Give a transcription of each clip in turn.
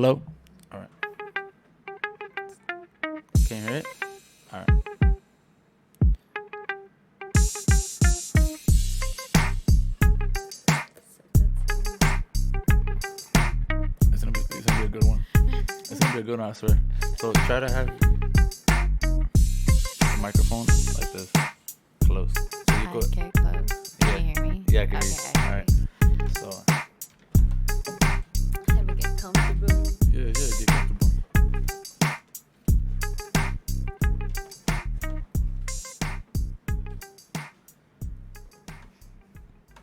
Hello? All right. Can you hear it? All right. It's gonna be a good one. It's gonna be a good one, I swear. So try to have the microphone like this, close. So you go. Okay, close. Yeah. Can you hear me? Yeah, I can Okay, hear you. I All hear right. So Let me get comfortable. yeah, get comfortable.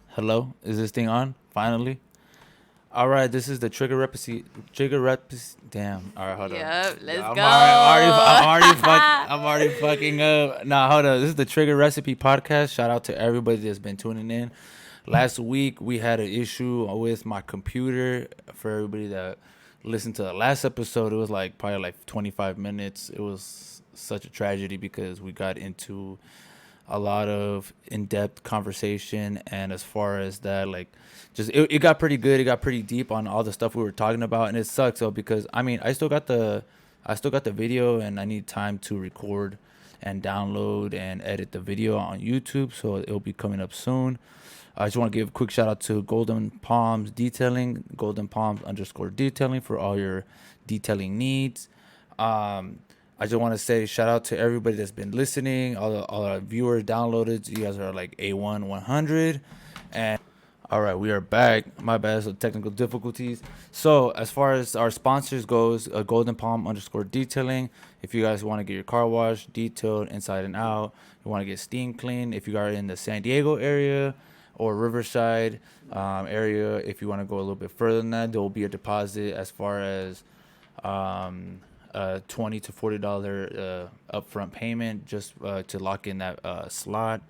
Hello, is this thing on? Finally. All right, this is the trigger recipe. Damn. All right, hold on. Yep, let's I'm go. I'm already fucking up. Nah, hold on. This is the Trigger Recipe podcast. Shout out to everybody that's been tuning in. Last week we had an issue with my computer. For everybody that listened to the last episode, it was like probably like 25 minutes. It was such a tragedy because we got into a lot of in-depth conversation, and as far as that, like, just it got pretty good. It got pretty deep on all the stuff we were talking about, and it sucks though because I mean I still got the video, and I need time to record and download and edit the video on YouTube, so it'll be coming up soon. I just want to give a quick shout out to Golden Palms Detailing, Golden Palms _ detailing for all your detailing needs. Um, I just want to say shout out to everybody that's been listening, all our viewers, downloaded. You guys are like A1 100. And all right, we are back. My bad, so technical difficulties. So as far as our sponsors goes, Golden Palm _ detailing. If you guys want to get your car washed, detailed inside and out, you want to get steam clean. If you are in the San Diego area or Riverside area, if you want to go a little bit further than that, there will be a deposit as far as $20 to $40 upfront payment just to lock in that slot.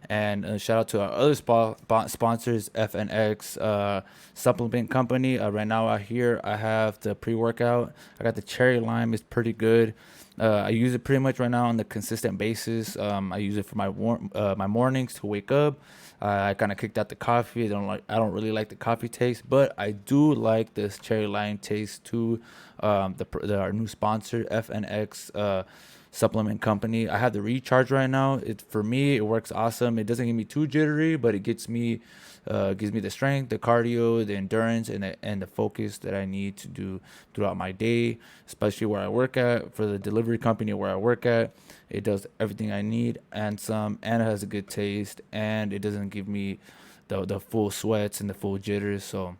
And shout out to our other sponsors, FNX Supplement Company. Right now out here, I have the pre-workout. I got the cherry lime. It's pretty good. I use it pretty much right now on the consistent basis. I use it for my mornings to wake up. I kind of kicked out the coffee. I don't really like the coffee taste, but I do like this cherry lime taste too. Our new sponsor, FNX Supplement Company. I have the recharge right now. For me, it works awesome. It doesn't get me too jittery, but it gives me the strength, the cardio, the endurance, and the focus that I need to do throughout my day, especially where I work at. For the delivery company where I work at, it does everything I need and some, and it has a good taste, and it doesn't give me the full sweats and the full jitters. So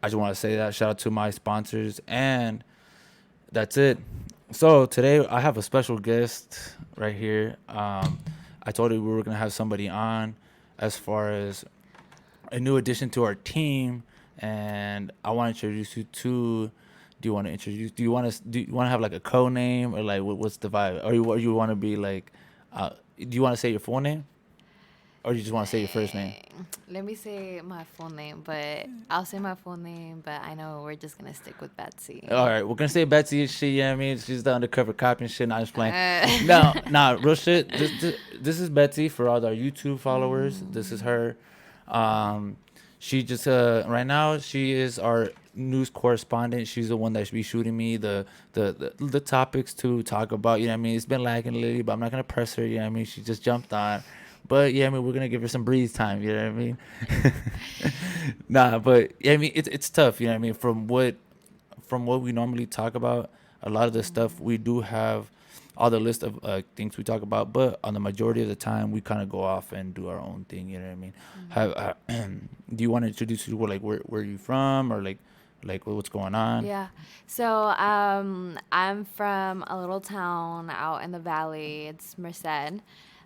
I just want to say that. Shout out to my sponsors, and that's it. So today I have a special guest right here. I told you we were gonna have somebody on as far as a new addition to our team, and I want to introduce you to. Do you want to introduce? Do you want to have like a code name, or like what's the vibe? Or you want to be like? Do you want to say your full name, or you just want to say your first name? Let me say my full name, but I'll say my full name, but I know we're just gonna stick with Betsy. All right, we're gonna say Betsy and shit. Yeah, I mean, she's the undercover cop and shit. Not just playing. Uh, No, nah, real shit. This is Betsy for all our YouTube followers. This is her. Um, she just right now she is our news correspondent. She's the one that should be shooting me the topics to talk about. You know what I mean? It's been lagging lately, but I'm not gonna press her. You know what I mean? She just jumped on. But yeah, I mean, we're gonna give her some breathe time. You know what I mean? Nah, but yeah, I mean, it's tough. You know what I mean? From what we normally talk about, a lot of the stuff we do have all the list of things we talk about, but on the majority of the time we kind of go off and do our own thing. You know what I mean? Have do you want to introduce you like where you from, or like what's going on? yeah. So I'm from a little town out in the valley. It's Merced.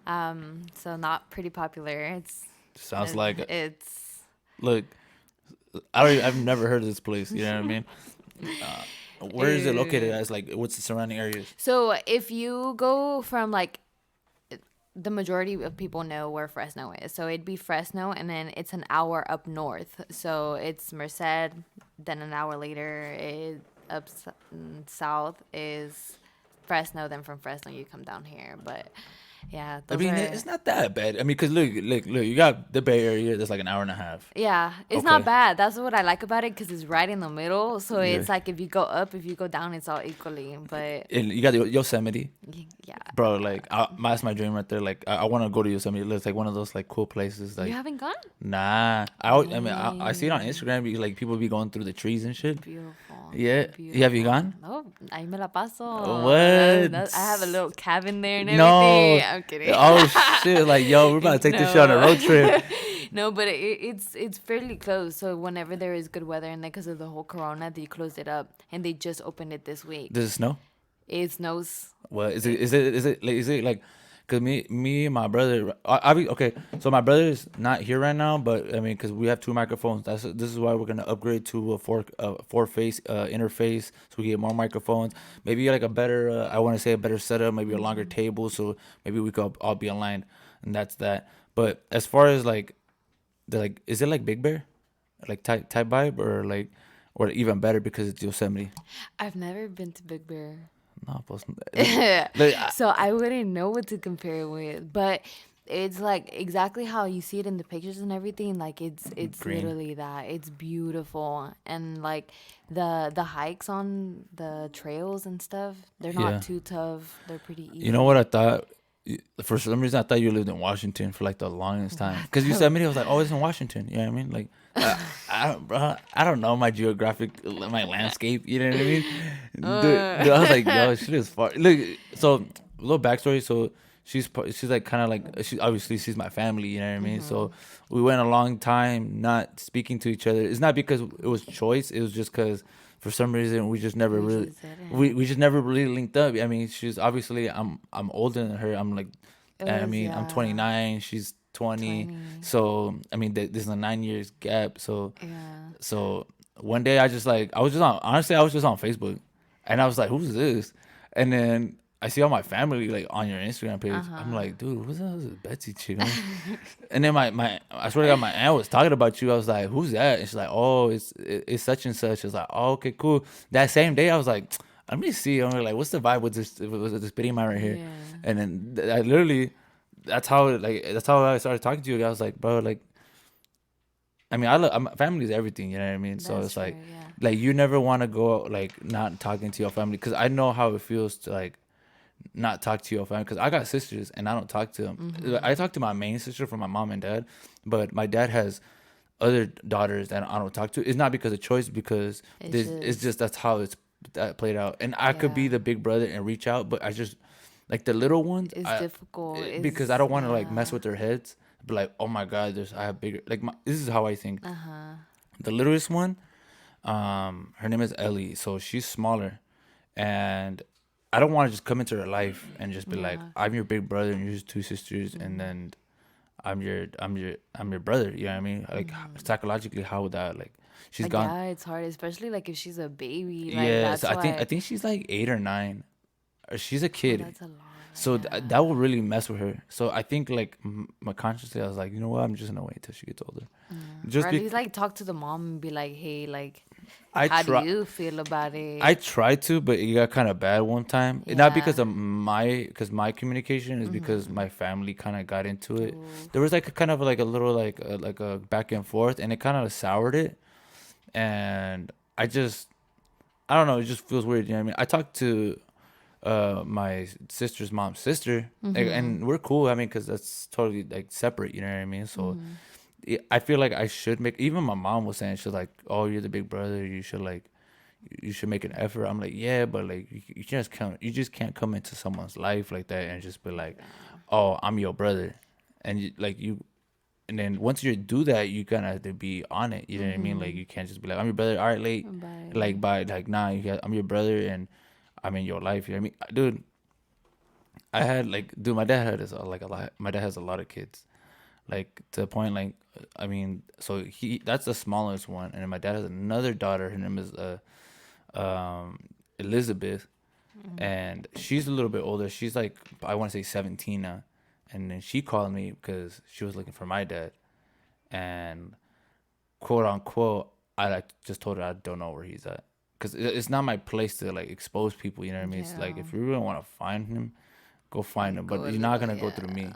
So not pretty popular. Sounds like It's look. I've never heard of this place. You know what I mean? Where is it located as? Like, what's the surrounding areas? so if you go from like the majority of people know where Fresno is. So it'd be Fresno, and then it's an hour up north. So it's Merced. Then an hour later, south is Fresno. Then from Fresno, you come down here. But Yeah, I those mean, are. it's not that bad. I mean, cause look, you got the Bay Area. That's like an hour and a half. Yeah, it's not Okay. bad. That's what I like about it because it's right in the middle. So Yeah. it's like if you go up, if you go down, it's all equally. But And you got the Yosemite, yeah, bro. Like, that's my dream right there. Like, I want to go to Yosemite. It looks like one of those like cool places. you Like, haven't gone? nah. I mean, I see it on Dang. Instagram. Like people be going through the trees and shit. Beautiful. Yeah. Have you Beautiful. gone? No, ahí me la paso. What? I have a little cabin there and No. everything. I'm kidding. Oh shit! Like, yo, we're about to take this shit on a No. road trip. No, but it's fairly close. So whenever there is good weather and then because of the whole corona, they closed it up and they just opened it this week. Does it snow? It snows. What is it? Is it like? Cause me and my brother, okay. So my brother's not here right now, but I mean, cause we have two microphones. This is why we're gonna upgrade to a four face interface, so we get more microphones. Maybe like a better, I want to say a better setup, maybe a longer table, so maybe we could all be aligned, and that's that. But as far as like is it like Big Bear, like type vibe, or even better because it's Yosemite? I've never been to Big Bear. No, pues, like, So I wouldn't know what to compare it with, but it's like exactly how you see it in the pictures and everything. Like it's green. literally that. It's beautiful and like the hikes on the trails and stuff. They're Yeah. not too tough. They're pretty easy. You know what I thought? For some reason, I thought you lived in Washington for like the longest time. Because Yosemite, I was like, oh, it's in Washington. You know what I mean? Like, I don't know my geographic, my landscape. You know what I mean? Dude, I was like, yo, shit is far. Look, so a little backstory. So she's like kind of like she's my family. You know what I mean? So we went a long time not speaking to each other. It's not because it was choice. It was just because for some reason we just never We really just didn't. we just never really linked up. I mean, she's obviously I'm older than her. I'm like, It I was, mean, I'm yeah, 29. She's 20. 20. So I mean, there's a 9 years gap. Yeah. So one day I just like I was just on honestly I was just on Facebook, and I was like, who's this? And then I see all my family like on your Instagram page. I'm like, dude, who's this Betsy chick? Huh? And then my I swear to God, my aunt was talking about you. I was like, who's that? And she's like, oh, it's such and such. I was like, oh, okay, cool. That same day, I was like, let me see. I'm like, what's the vibe with this bitty man right here? Yeah. And then I literally, that's how I started talking to you. I was like, bro, like, I mean, family is everything. You know what I mean? So That's it's like, true, yeah. like you never want to go like not talking to your family because I know how it feels to like not talk to your family because I got sisters and I don't talk to them. I talk to my main sister from my mom and dad, but my dad has other daughters that I don't talk to. It's not because of choice, because it's just that's how that played out. And I could be Yeah. the big brother and reach out, but I just like the little ones. It's difficult. Because I don't want to like mess with their heads. But like, oh my god, I have bigger. Like this is how I think. The littlest one, her name is Ellie, so she's smaller, and I don't want to just come into her life and just be like, I'm your big brother and you're just two sisters, and then I'm your brother. You know what I mean? Like psychologically, how would that like? She's Like, gone. yeah, it's hard, especially like if she's a baby. Like, Yes, that's I think she's like 8 or 9. Or she's a oh, kid. that's a lot. So Yeah. that will really mess with her. So I think like my consciously, I was like, you know what? I'm just gonna wait till she gets older. Just Or at be, least like talk to the mom and be like, hey, like, I how try. do you feel about it? I tried to, but it got kind of bad one time. Not because Yeah. of my communication, is because my family kind of got into it. There was like a kind of like a little like a back and forth, and it kind of soured it. And I don't know. It just feels weird. You know what I mean? I talked to my sister's mom's sister, and we're cool. I mean, because that's totally like separate. You know what I mean? So I feel like I should make. Even my mom was saying, she's like, "Oh, you're the big brother. You should make an effort." I'm like, "Yeah, but like you just can't come into someone's life like that and just be like, oh, I'm your brother,' and and then once you do that, you kind of have to be on it. You know what I mean? Like you can't just be like, I'm your brother. All right, late. Bye. Like nah. I'm your brother and I'm in your life. You know what I mean, dude? My dad had like a lot. My dad has a lot of kids, like to the point like, I mean, so that's the smallest one, and then my dad has another daughter. Her name is Elizabeth, and she's a little bit older. She's like, I want to say 17 now. And then she called me because she was looking for my dad, and quote unquote, I like just told her I don't know where he's at, because it's not my place to like expose people. You know what I mean? It's like Yeah. if you really want to find him, go find them. Go But a you're not little, gonna go through me,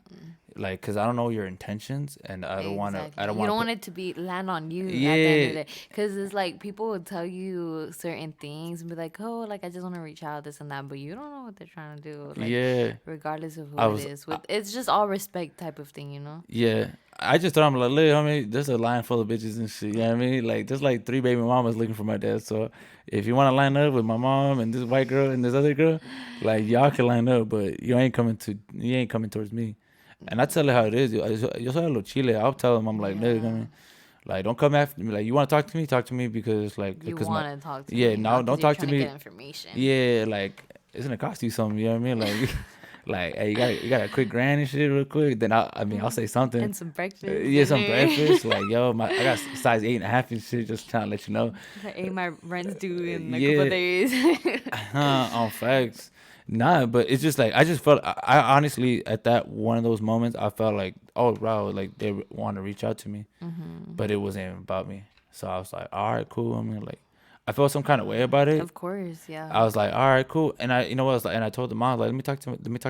like, cause I don't know your intentions, and I don't want to. exactly. I don't You want don't to want put. it to be land on you at the end of Yeah, the day, because it's like people will tell you certain things and be like, "Oh, like I just want to reach out, this and that," but you don't know what they're trying to do. Like, yeah. regardless of who I it was. is, with it's just all respect type of thing, you know. Yeah, I just thought I'm like, look, I mean, there's a line full of bitches and shit. You know what I mean? Like, there's like 3 baby mamas looking for my dad. So if you want to line up with my mom and this white girl and this other girl, like y'all can line up, but you ain't coming towards me. And I tell her how it is. Yo soy lo chile. I'll tell them, I'm like, look, I Yeah, mean, like, don't come after me. Like, you want to talk to me because like, you because my, want to talk to yeah, me, now not don't because you're talk to trying to get me. information. Yeah, like it's gonna cost you something. You know what I mean? Like, like, hey, you got a quick grand and shit real quick. Then I mean, I'll say something. And some breakfast, Yeah, some dinner. breakfast. Like, yo, I got size 8.5 and shit. Just trying to let you know. Like, hey, my rent's due in a couple of Yeah, days. on facts. Nah, but it's just like I just felt. I honestly at that one of those moments, I felt like, oh wow, like they want to reach out to me, but it wasn't even about me. So I was like, all right, cool. I mean, like, I felt some kind of way about it. Of course, yeah. I was like, all right, cool. And I, you know what, I was like, and I told the mom, like, let me talk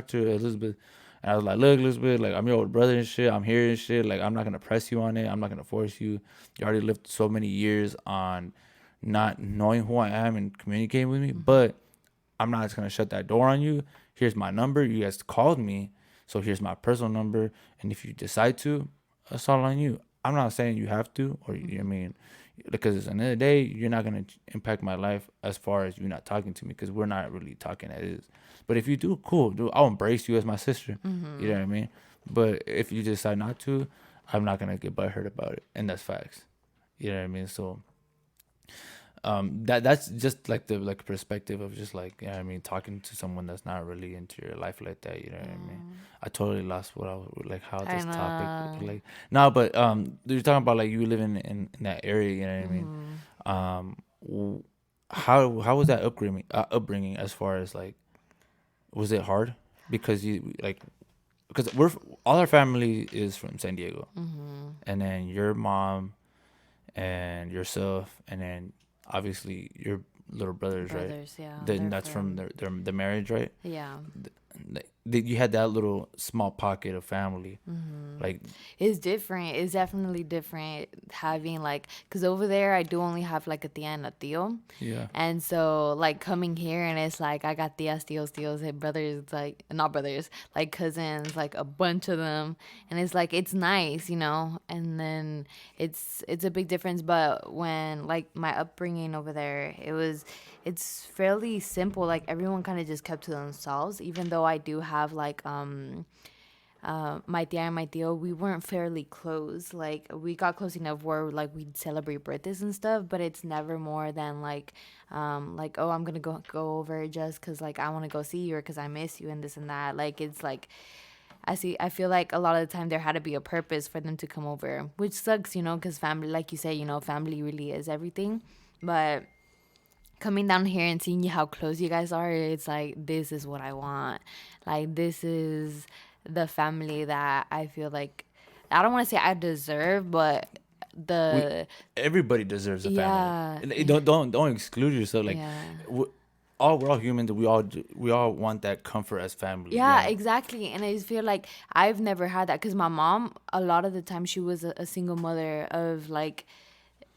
to Elizabeth. And I was like, look, Elizabeth, like, I'm your older brother and shit. I'm here and shit. Like, I'm not gonna press you on it. I'm not gonna force you. You already lived so many years on not knowing who I am and communicating with me. But I'm not just gonna shut that door on you. Here's my number. You guys called me, so here's my personal number. And if you decide to, that's all on you. I'm not saying you have to, or I mean, because at the end of the day, you're not gonna impact my life as far as you not talking to me, because we're not really talking as is. But if you do, cool, dude, I'll embrace you as my sister. You know what I mean? But if you decide not to, I'm not gonna get butthurt about it, and that's facts. You know what I mean? So that's just like the like perspective of just like, you know what I mean, talking to someone that's not really into your life like that. You know what I mean? I totally lost what I was like, how I this topic know. like. No, but you're talking about like you living in that area. You know what I mean? How was that upbringing as far as like, was it hard because you like, because we're all our family is from San Diego, and then your mom and yourself, and then obviously your little brothers, right? Brothers, yeah. Then They're that's from from, the marriage, right? yeah. You had that little small pocket of family, like, It's different. It's definitely different having like, because over there I do only have like a tia and a tío. yeah, And so like coming here and it's like I got tias, tíos, and brothers, like not brothers, like cousins, like a bunch of them. And it's like it's nice, you know? And then it's a big difference. But when like my upbringing over there, it's fairly simple. Like everyone kind of just kept to themselves, even though I do have like my tia and my tío, we weren't fairly close. Like we got close enough where like we'd celebrate birthdays and stuff, but it's never more than like, oh, I'm gonna go over just because like I want to go see you or because I miss you and this and that. Like it's like I feel like a lot of the time there had to be a purpose for them to come over, which sucks, you know, because family, like you say, you know, family really is everything. But coming down here and seeing how close you guys are, it's like this is what I want. Like this is the family that I feel like I don't want to say I deserve, but we the everybody deserves a family. yeah, And don't exclude yourself. Like, yeah. we're all humans. We all want that comfort as family. You Yeah, know? exactly. And I just feel like I've never had that because my mom, a lot of the time, she was a single mother of like,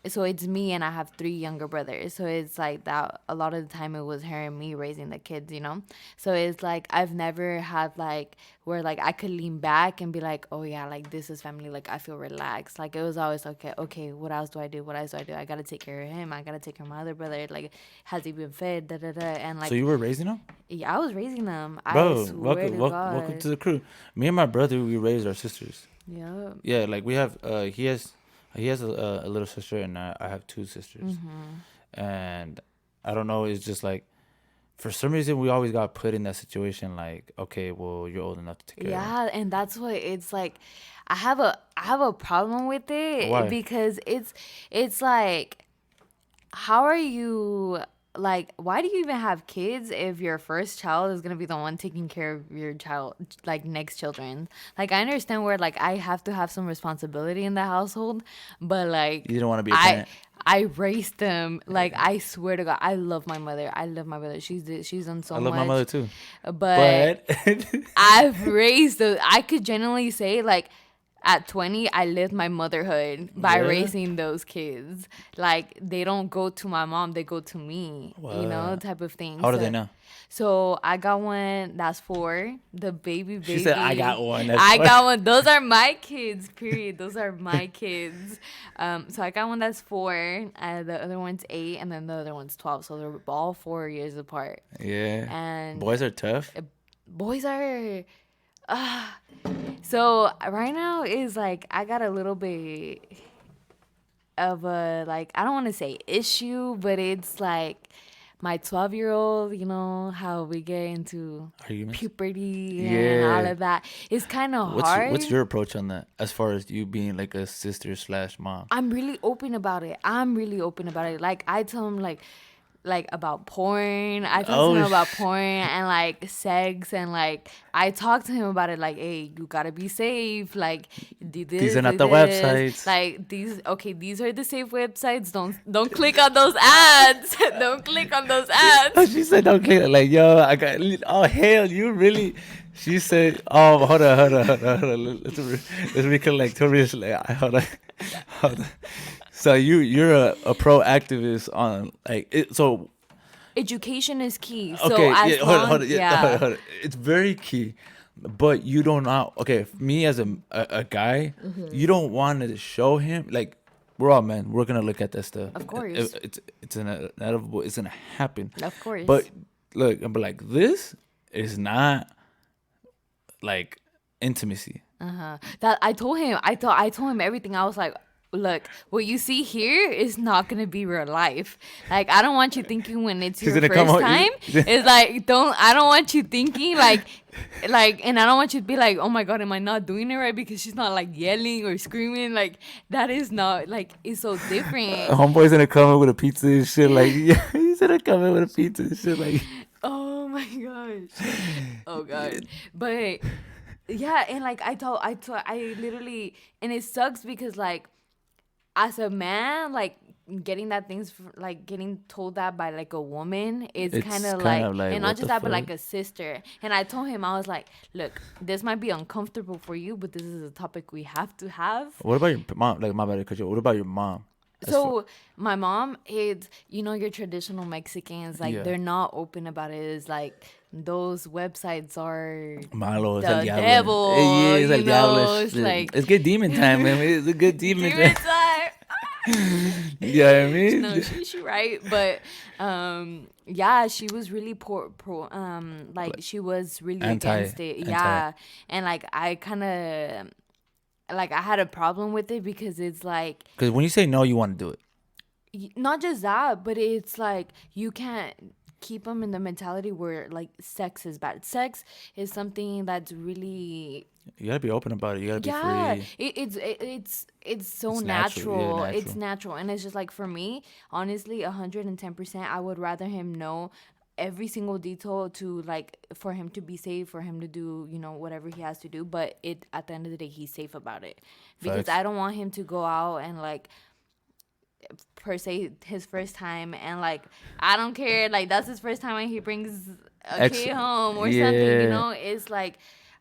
so it's me and I have three younger brothers. So it's like that a lot of the time it was her and me raising the kids, you know? So it's like I've never had like where like I could lean back and be like, oh yeah, like this is family. Like I feel relaxed. Like it was always okay, what else do I do? What else do I do? I gotta take care of him. I gotta take care of my other brother. Like, has he been fed? Da da da. And So like, you were raising them, yeah, I was raising them. I bro. swear to Welcome God. to the crew. Me and my brother, we raised our sisters. Yeah. Yeah, like we have. He has a little sister, and I have two sisters. And I don't know. It's just like, for some reason we always got put in that situation. Like, okay, well, you're old enough to take care of them. Yeah, and that's what it's like. I have a problem with it Why? because it's like, how are you, like, why do you even have kids if your first child is gonna be the one taking care of your child, like next children? Like I understand where like I have to have some responsibility in the household, but like You didn't want to be a I parent. I raised them. Like, I swear to God, I love my mother. I love my mother. She's done so I much. love my mother too. But But I've raised those. I could genuinely say, like, at 20, I lived my motherhood by Yeah? raising those kids. Like, they don't go to my mom, they go to me, What? type of thing. How old are So, they now? so I got one that's 4, the baby. She said, "I got one." That's I four. got one. Those are my kids, period. Those are my kids. So I got one that's 4, the other one's 8, and then the other one's 12. So they're all 4 years apart. Yeah. And Boys are tough. boys are so right now is like I got a little bit of a, like, I don't want to say issue, but it's like my 12-year-old, how we get into Arguments. puberty and all Yeah. of that. It's kind of What's hard. what's your approach on that? As far as you being like a sister slash mom. I'm really open about it. Like, I tell him, like about porn. I talk to him about porn and like sex, and like I talk to him about it. Like, hey, you gotta be safe. Like, These are not the websites. Like, these are the safe websites. Don't click on those ads. Don't click on those ads. She said, "Don't click." Like, yo, I got. Oh hell, you really? She said, "Oh, hold on. Let's recollect. Hold on, hold on." So you're a pro activist on like it. So Education is key. So okay, as yeah, long, hold on, hold on. It's very key, but you don't know. Okay, me as a guy, you don't want to show him like we're all men. We're gonna look at that stuff. Of course. It's inevitable. It's gonna happen. Of course. But look, I'm like this is not like intimacy. That I told him. I told him everything. I was like, look, what you see here is not gonna be real life. Like, I don't want you thinking when it's your gonna first come home- time. It's like, I don't want you thinking like, and I don't want you to be like, oh my God, am I not doing it right? Because she's not like yelling or screaming. Like, that is not like, it's so different. Homeboy's gonna come in with a pizza and shit. Like, yeah, he's gonna come in with a pizza and shit. Like, Oh my gosh. Oh God. But yeah, and like I literally, and it sucks because like as a man, like getting that like getting told that by like a woman is It's kind of kind like, of like, and what not just the that, but fuck? like a sister. And I told him, I was like, look, this might be uncomfortable for you, but this is a topic we have to have. what about your mom? Like, my bad, 'cause what about your mom? So my mom is, your traditional Mexicans, like Yeah. they're not open about it. It's like those websites are Malo, es the el diablo. devil, Yeah, es el you diablo. know, it's like- It's good demon time, man. It's a good demon demon time. time. Yeah, I mean, No, she right, but yeah, she was really like she was really against it. anti. Yeah, and like I kind of like I had a problem with it because it's like because when you say no, you want to do it. not just that, but it's like you can't keep them in the mentality where like sex is bad. Sex is something that's really You gotta be open about it. You gotta be yeah, free. it's so It's natural, natural. yeah, It's natural. natural, and it's just like for me, honestly, 110%. I would rather him know every single detail to like for him to be safe, for him to do whatever he has to do. But it at the end of the day, he's safe about it because Facts. I don't want him to go out and like per se his first time and like I don't care, like that's his first time and he brings a kid home or something, Yeah. it's like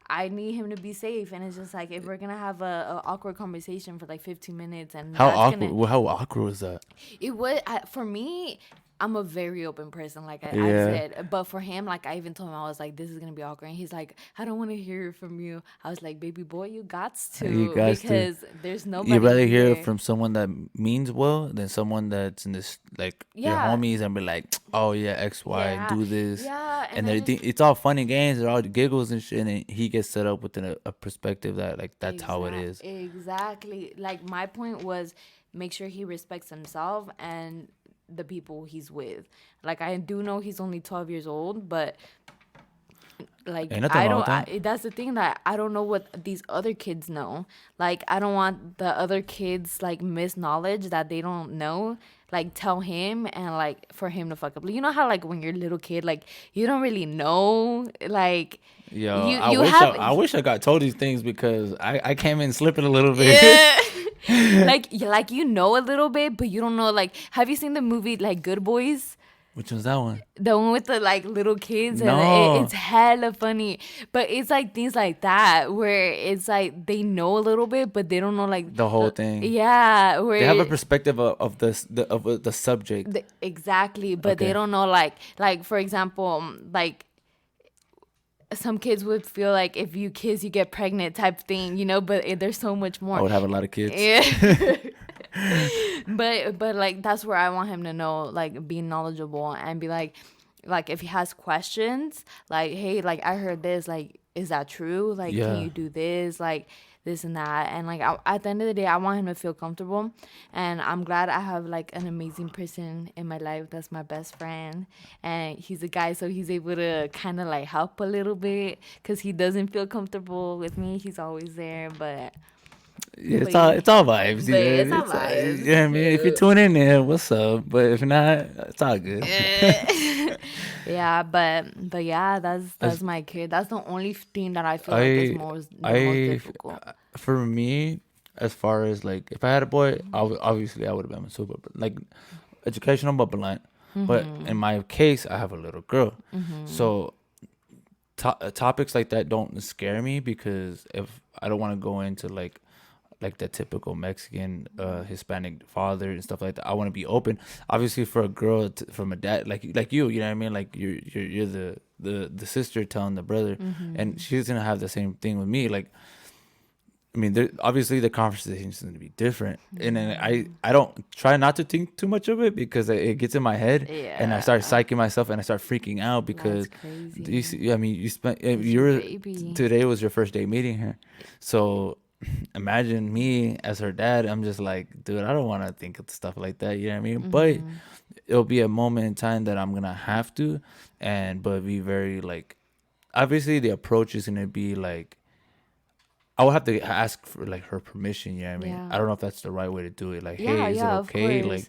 I need him to be safe, and it's just like if we're gonna have a awkward conversation for like 15 minutes and How that's awkward? gonna, Well, how awkward was that? it would for me. I'm a very open person, like I Yeah. said. But for him, like I even told him, I was like, "This is gonna be awkward." And he's like, "I don't want to hear it from you." I was like, "Baby boy, you got to, You gots to. because there's nobody." You'd rather hear here. it from someone that means well than someone that's in this like your Yeah. homies and be like, "Oh yeah, X Y, Yeah. do this." Yeah, And I everything, it's all fun and games, they're all giggles and shit, and he gets set up within a perspective that like that's how it is. Exactly. Like my point was, make sure he respects himself and the people he's with. Like I do know he's only 12 years old, but like Ain't nothing I wrong don't. with that. That's the thing, that I don't know what these other kids know. Like I don't want the other kids like miss knowledge that they don't know. Like tell him and like for him to fuck up. You know how like when you're a little kid, like you don't really know, like Yo, you I you wish have I wish I got told these things because I came in slipping a little bit. yeah. like you know a little bit, but you don't know. Like, have you seen the movie like Good Boys? Which one's that one? The one with the like little kids, and No. it's hella funny. But it's like things like that where it's like they know a little bit, but they don't know like The whole thing. yeah, They have a where perspective of this of the subject. exactly, but they Okay. don't know like for example, like some kids would feel like if you kiss you get pregnant type thing, you know, but there's so much I more. would have a lot of kids. Yeah. But like that's where I want him to know, like be knowledgeable and be like if he has questions, like hey, like I heard this, like is that true? Like can Yeah. you do this? Like this and that. And like at the end of the day, I want him to feel comfortable. And I'm glad I have like an amazing person in my life that's my best friend. And he's a guy, so he's able to kind of like help a little bit because he doesn't feel comfortable with me. He's always there, but Yeah, but it's all vibes. but Yeah, it's our vibes. you know what I mean. If you tune in there, what's up? But if not, it's all good. Yeah, but yeah, that's As my kid. That's the only thing that I feel like is I the most I difficult. for me, as far as like if I had a boy, obviously I would have been super like educational but blunt. But in my case, I have a little girl, so topics like that don't scare me because if I don't want to go into like the typical Mexican Hispanic father and stuff like that. I want to be open. Obviously, for a girl, from a dad like you know what I mean. Like you're the sister telling the brother, and she's gonna have the same thing with me. Like I mean, obviously the conversation is going to be different, and then I don't try not to think too much of it because it gets in my head, and I start Yeah, psyching myself, and I start freaking out that's because crazy. I mean, you spent It's your you're baby. today was your first day meeting her, so imagine me as her dad. I'm just like, dude, I don't want to think of stuff like that. You know what I mean? But it'll be a moment in time that I'm gonna have to, but be very like, obviously the approach is gonna be like I would have to ask for like her permission. You know what I mean? Yeah. I don't know if that's the right way to do it. Like, Yeah, hey, is it yeah, of okay? Like, course.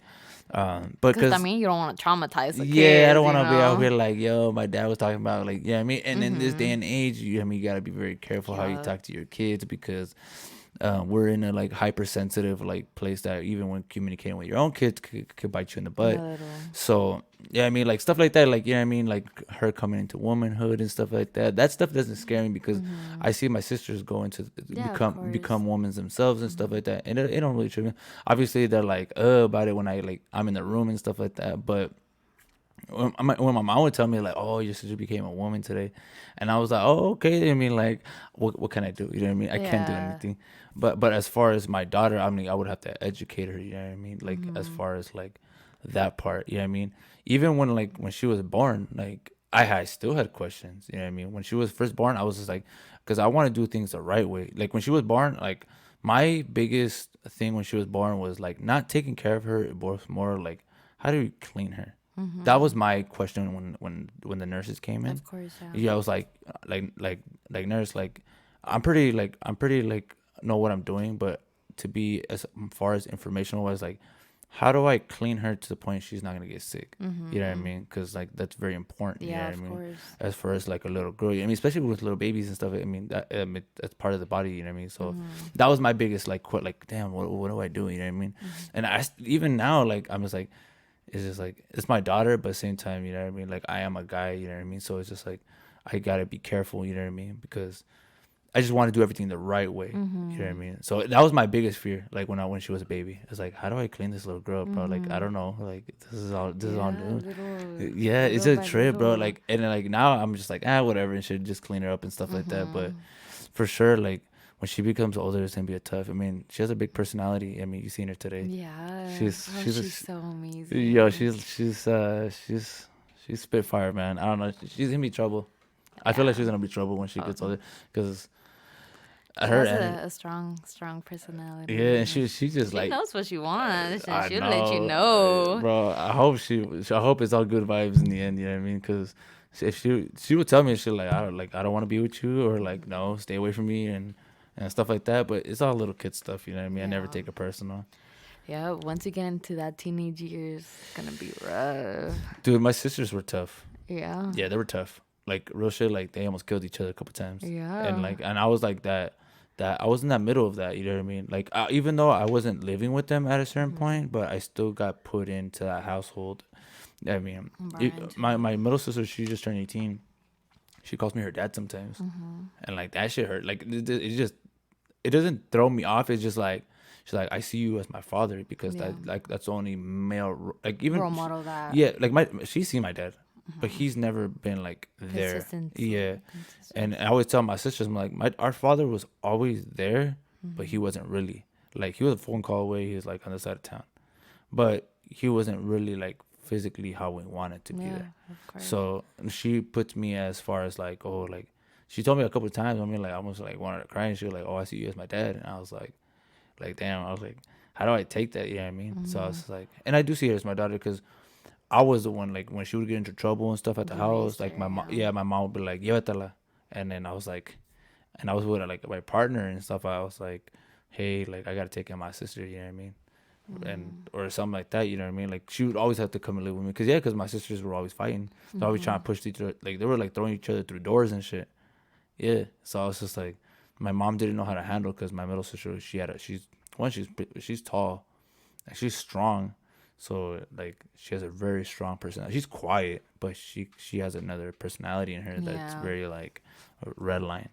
but Because I because mean, you don't want to traumatize the yeah, I kids, don't you want to be out know. here like, yo, my dad was talking about like, yeah, I mean, and in this day and age, you know, what I mean, you gotta be very careful how you Yeah, talk to your kids because we're in a like hypersensitive like place that even when communicating with your own kids could bite you in the a butt. little. So yeah, I mean like stuff like that, like you know what I mean, like her coming into womanhood and stuff like that. That stuff doesn't scare me because I see my sisters go into Yeah, of become course. women themselves and stuff like that, and it don't really trip me. Obviously, they're like about it when I'm in the room and stuff like that, but when my mom would tell me like, "Oh, your sister became a woman today," and I was like, "Oh, okay." I mean, like, what can I do? You know what I mean? I can't do Yeah. anything. But as far as my daughter, I mean, I would have to educate her. You know what I mean? Like as far as like that part. You know what I mean? Even when she was born, like I still had questions. You know what I mean? When she was first born, I was just like, because I want to do things the right way. Like when she was born, like my biggest thing when she was born was like not taking care of her. It was more like how do we clean her? That was my question when the nurses came in. Of course, yeah. Yeah, I was like nurse, like I'm pretty like know what I'm doing, but to be as far as informational was like, how do I clean her to the point she's not gonna get sick? You know what I mean? Because like that's very important. You know Yeah, what I of mean? course. As far as like a little girl, I mean, especially with little babies and stuff. I mean that's part of the body. You know what I mean? So that was my biggest like like damn, what do I do? You know what I mean? And even now like I'm just like it's just like it's my daughter, but at the same time, you know what I mean? Like I am a guy, you know what I mean? So it's just like I gotta be careful, you know what I mean? Because I just want to do everything the right way, you know what I mean? So that was my biggest fear, like when she was a baby. It's like, how do I clean this little girl, bro? Like I don't know, like this is all Yeah, new. little, Yeah, it's little a by trip, bro. little. Like and then like now I'm just like whatever, and should just clean her up and stuff like that. But for sure, like when she becomes older, it's gonna be a tough. I mean, she has a big personality. I mean, you seen her today. Yeah. Oh, She's she's so yo, amazing. she's spitfire, man. I don't know. She's gonna be trouble. I feel like Yeah. she's gonna be trouble when she Oh, gets older, because she her has and a strong personality. yeah, and And she just she like knows what she wants, and I she'll let you know, know. bro. I hope it's all good vibes in the end. You know what I mean? Because if she would tell me shit like I don't want to be with you or like no, stay away from me and stuff like that. But it's all little kid stuff. You know what I mean? I never Yeah. take it personal. Yeah, once you get into that teenage years, it's gonna be rough. Dude, my sisters were tough. Yeah. Yeah, they were tough. Like real shit. Like they almost killed each other a couple times. Yeah. And I was like that that I was in that middle of that. You know what I mean? Like even though I wasn't living with them at a certain point, but I still got put into that household. I mean, Brian my middle sister, she just turned 18. She calls me her dad sometimes, and like that shit hurt. Like it just it doesn't throw me off. It's just like she's like, I see you as my father because Yeah. that's the only male like even role model that yeah, like she's seen my dad, but he's never been like there. consistency. Yeah, and I always tell my sisters, I'm like, our father was always there, but he wasn't really like he was a phone call away. He was like on the side of town, but he wasn't really like physically how we wanted to be Yeah, there. of course. So she puts me as far as like, oh, like she told me a couple of times. I mean, like I almost like wanted to cry, and she was like, oh, I see you as my dad, and I was like damn. I was like, how do I take that? You know what I mean? So I was like, and I do see her as my daughter because I was the one like when she would get into trouble and stuff at the You house. raised Like her, my mom, yeah. yeah, my mom would be like, "Llévatela," and then I was like, and I was with like my partner and stuff. I was like, "Hey, like I gotta take care of my sister." You know what I mean? And or something like that. You know what I mean? Like she would always have to come and live with me because my sisters were always fighting. So always trying to push each other. Like they were like throwing each other through doors and shit. Yeah. So I was just like, my mom didn't know how to handle because my middle sister she's tall, and she's strong. So like she has a very strong personality. She's quiet, but she has another personality in her that's Yeah. very like a red line.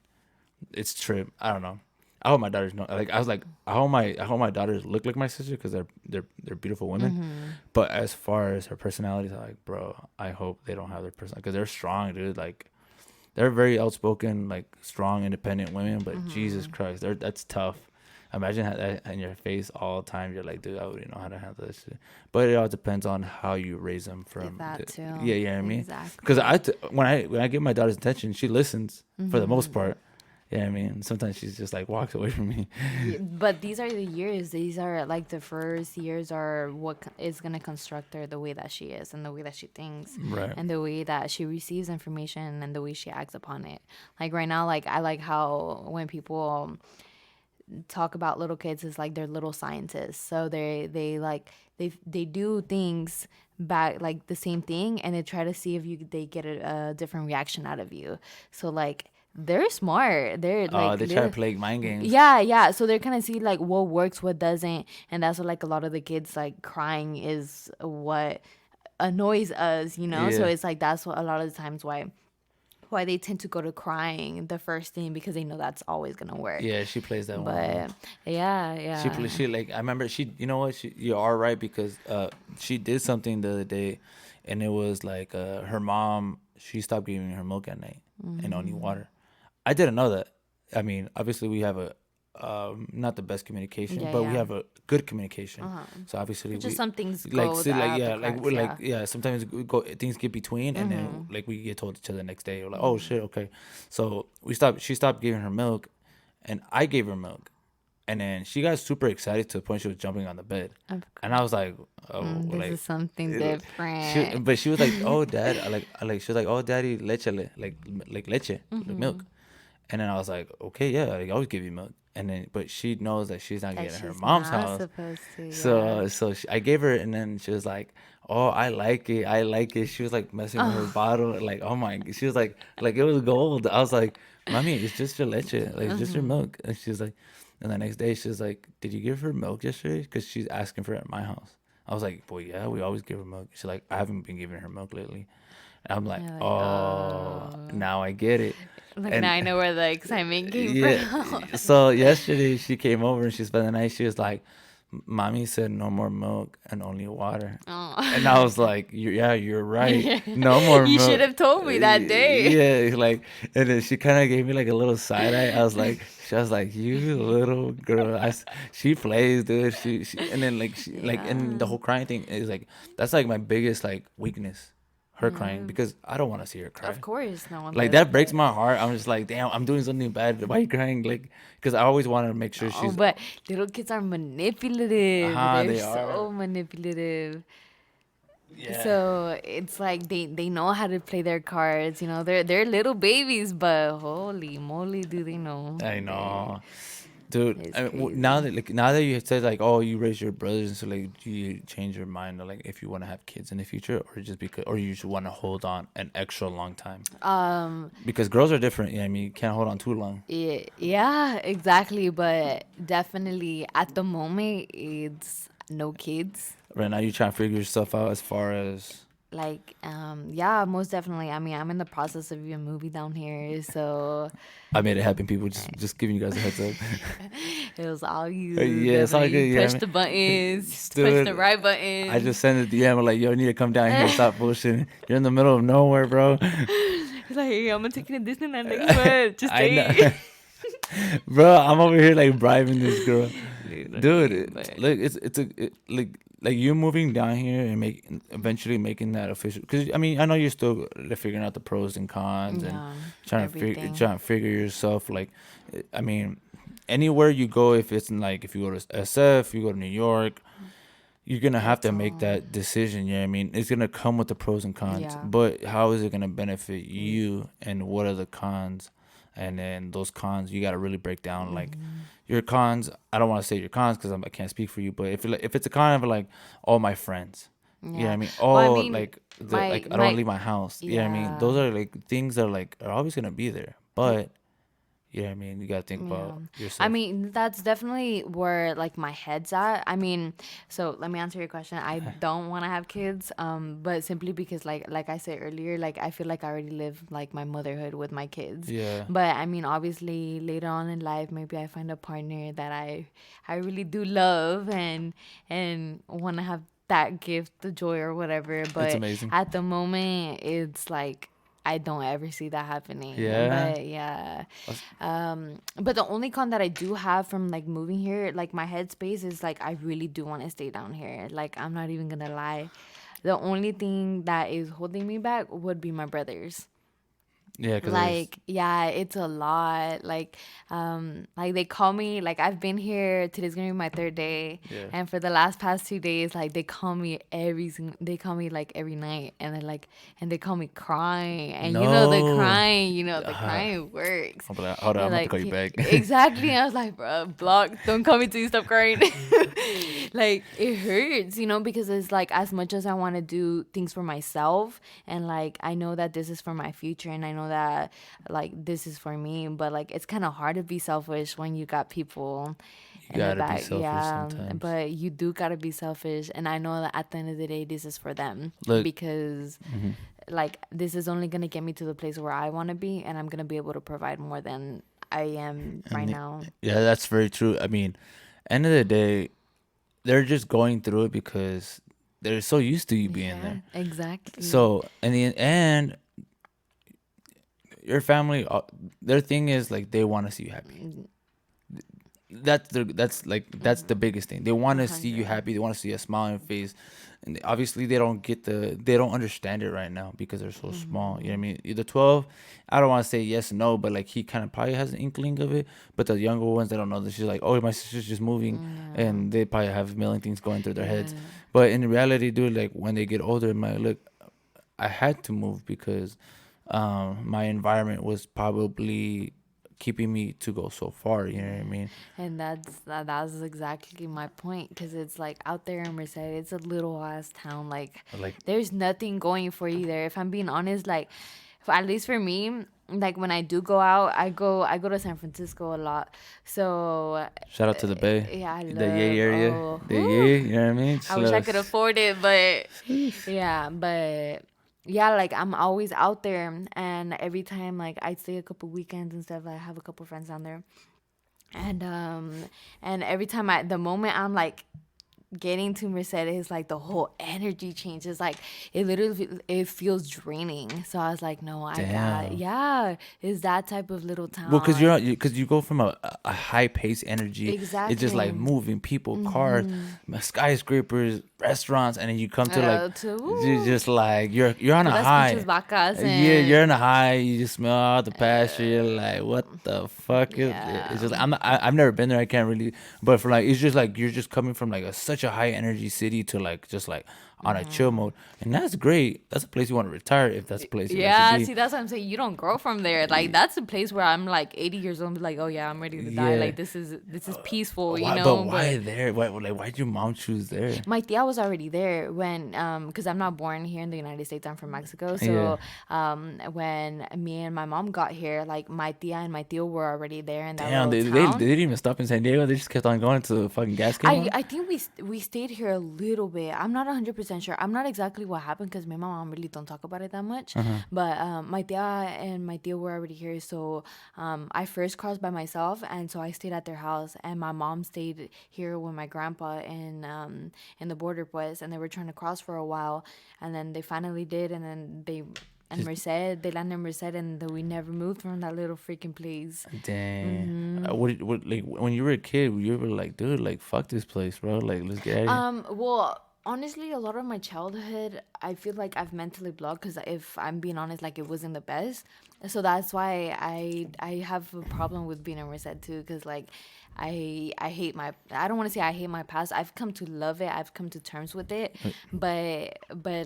It's true. I don't know. I hope my daughters know. Like I was like, I hope my daughters look like my sister because they're beautiful women. But as far as her personalities, I'm like, bro, I hope they don't have their personality because they're strong, dude. Like they're very outspoken, like strong, independent women. But Jesus Christ, that's tough. Imagine that in your face all the time. You're like, dude, I wouldn't know how to handle this shit. But it all depends on how you raise them from. That too. Yeah, you know what I mean. Exactly. Because when I give my daughter's attention, she listens for the most part. Yeah, I mean, sometimes she's just like walks away from me. But these are the years. These are like the first years are what is gonna construct her the way that she is and the way that she thinks, Right. and the way that she receives information and the way she acts upon it. Like right now, like I like how when people talk about little kids as like they're little scientists. So they do things back like the same thing, and they try to see if they get a different reaction out of you. So like they're smart. They're like They try to play mind games. yeah. So they're kind of see like what works, what doesn't, and that's what like a lot of the kids like crying is what annoys us, you know. So Yeah. it's like that's what a lot of the times why they tend to go to crying the first thing because they know that's always gonna work. Yeah, she plays that one. But yeah. She like I remember you know what you are right because she did something the other day, and it was like her mom, she stopped giving her milk at night and only water. I didn't know that. I mean, obviously we have a not the best communication, Yeah, but we yeah. have a good communication. So obviously Just we some things like go see like out yeah the like cracks, we're yeah. like yeah sometimes things get between and then like we get told each other the next day we're like oh shit okay, so she stopped giving her milk, and I gave her milk, and then she got super excited to the point she was jumping on the bed, Of and I was like oh This like is something different. but she was like oh dad I like she was like oh daddy leche like leche like milk, and then I was like okay yeah I always give you milk, and then but she knows that she's not That getting her she's mom's not house. supposed to. So Yeah. I gave her, and then she was like, "Oh, I like it. I like it." She was like messing with her bottle, like, "Oh my!" She was like it was gold. I was like, "Mommy, it's just your leche, like it's just your milk." And she was like, and the next day she was like, "Did you give her milk yesterday?" Because she's asking for it at my house. I was like, "Well, yeah, we always give her milk." She's like, "I haven't been giving her milk lately." And I'm like, You're like, "Oh, now I get it." Like And now I know where the excitement came yeah. from. So yesterday she came over and she spent the night. She was like, "Mommy said no more milk and only water." Oh. And I was like, "Yeah, you're right. No more You milk." should have told me that day. Yeah, like, and then she kind of gave me like a little side eye. She was like, "You little girl." She plays, dude. And then like, and the Yeah. whole crying thing is like, that's like my biggest like weakness, her crying, because I don't want to see her cry. Of course, no one Like does, that breaks but- my heart. I'm just like, damn, I'm doing something bad. Why are you crying? Like, because I always wanted to make sure Oh, she's. but little kids are manipulative. They're They so are. manipulative. Yeah. So it's like they know how to play their cards. You know, they're little babies, but holy moly, do they know? I know. Dude, It's I mean, crazy. now that you had said like, oh, you raise your brothers, and so like, do you change your mind, or like if you want to have kids in the future, or just because, or you just want to hold on an extra long time? Um, Because girls are different. Yeah, I mean, you can't hold on too long. yeah, yeah, exactly. But definitely at the moment, it's no kids. Right now, you're trying to figure yourself out as far as. Like, yeah, most definitely. I mean, I'm in the process of even moving down here, so I made it happen. People just giving you guys a heads up. it was all you. Yeah, it's all Definitely, good. you Yeah, I push mean, the buttons, push the dude, right I just buttons. sent a DM like, yo, I need to come down here. Stop bullshitting. You're in the middle of nowhere, bro. He's like, hey, I'm gonna take you to Disneyland next month. Just I know, stay. bro. I'm over here like bribing this girl. Dude, Literally, but look, like you moving down here and eventually making that official. Because I mean, I know you're still figuring out the pros and cons and yeah, trying everything. to figure yourself. Like, I mean, anywhere you go, if it's in, like if you go to SF, you go to New York, you're gonna have It's to make all, that decision. Yeah, I mean, it's gonna come with the pros and cons, yeah. but how is it gonna benefit you, and what are the cons? And then those cons, you gotta really break down like your cons. I don't want to say your cons because I can't speak for you, but if it's a con of like all my friends, you know what I Yeah. mean? Well, I Oh, mean, like the like I don't want to my leave my house. You know what I mean? yeah. Those are like things that are like are always gonna be there, but you know what I mean? You gotta think Yeah. about I yourself. mean, that's definitely where like my head's at. I mean, so let me answer your question. I don't want to have kids, but simply because like I said earlier, like I feel like I already live like my motherhood with my kids. Yeah, But I mean, obviously later on in life, maybe I find a partner that I really do love and want to have that gift, the joy or whatever. it's But amazing. at the moment, it's like I don't ever see that happening. Yeah. But yeah. That's- But the only con that I do have from like moving here, like my headspace is like I really do want to stay down here. Like I'm not even gonna lie. The only thing that is holding me back would be my brothers. Yeah, because there's Like, yeah, it's a lot. Like they call me, like I've been here, today's gonna be my third day. yeah. And for the last past 2 days, like they call me like every night and they call me crying. And No. the crying works. Hold on, They're I'm about to like, call you back. exactly. I was like, bro, block, don't call me till you stop crying. Like it hurts, because it's like as much as I want to do things for myself and like I know that this is for my future and I know that like this is for me, but like it's kind of hard to be selfish when you got people You in the gotta be back. selfish Yeah, sometimes. but you do got to be selfish and I know that at the end of the day this is for them Look, because mhm. like this is only going to get me to the place where I want to be and I'm going to be able to provide more than I am right And now. yeah, that's very true. I mean, end of the day, they're just going through it because they're so used to you being Yeah, there. exactly. So in the end, your family, their thing is like they want to see you happy. That's the biggest thing. They want A to see you hundred. happy. They want to see a smile on your face, and obviously they don't understand it right now because they're so small. You know what I mean? The 12, I don't want to say yes and no, but like he kind of probably has an inkling of it. But the younger ones, they don't know. They're just like, oh, my sister's just moving, Yeah. and they probably have a million things going through their heads. Yeah. But in reality, dude, like when they get older, my look, I had to move because my environment was probably keeping me to go so far. You know what I Yeah. mean? And that's exactly my point because it's like out there in Merced, it's a little ass town. Like Like, there's nothing going for you there. If I'm being honest, like at least for me, like when I do go out, I go to San Francisco a lot. So shout out to the Bay, yeah, I the Yay love area, oh the whew. Yay. You know what I mean? I Just wish I love. could afford it, but yeah, but yeah, like I'm always out there and every time like I stay a couple weekends and stuff, I have a couple friends down there. And every time the moment I'm like getting to Mercedes, like the whole energy changes. Like it feels draining. So I was like, no, Damn. yeah, it's that type of little Well, town. cause Like cause you go from a high paced energy. It's just like exactly. moving people, cars, Mm-hmm. skyscrapers, restaurants, and then you come to like, To you just like you're on a puras pinches high. vacas Yeah, you're on and a high. You just smell out the pasture. You're like, what the fuck is? It's yeah. just I've never been there. I can't really. But for like, it's just like you're just coming from like such a high energy city to like just like on a chill mode, and that's great. That's a place you want to retire if that's a place you like Yeah, to be. see, that's what I'm saying. You don't grow from there. Like that's a place where I'm like 80 years old and be like, oh yeah, I'm ready to die. Yeah. Like this is peaceful, you Why? But know. why there? Why? Like, why'd your mom choose there? My tia was already there when because I'm not born here in the United States. I'm from Mexico. Yeah. So when me and my mom got here, like my tia and my tío were already there in that Damn, little they town. didn't even stop in San Diego. They just kept on going to the fucking gas came on. I think we stayed here a little bit. I'm not 100% sure. I'm not exactly what happened because me and my mom really don't talk about it that much. But my tia and my tío were already here, so I first crossed by myself, and so I stayed at their house, and my mom stayed here with my grandpa in the border pues, and they were trying to cross for a while, and then they finally did, and then and Merced, they landed in Merced, and we never moved from that little freaking place. Damn. What, like, when you were a kid, you were like, dude, like, fuck this place, bro. Like, let's get out of here. Well, honestly, a lot of my childhood, I feel like I've mentally blocked because if I'm being honest, like it wasn't the best. So that's why I have a problem with being a Merced too, because like I hate my, I don't want to say I hate my past. I've come to love it. I've come to terms with it, but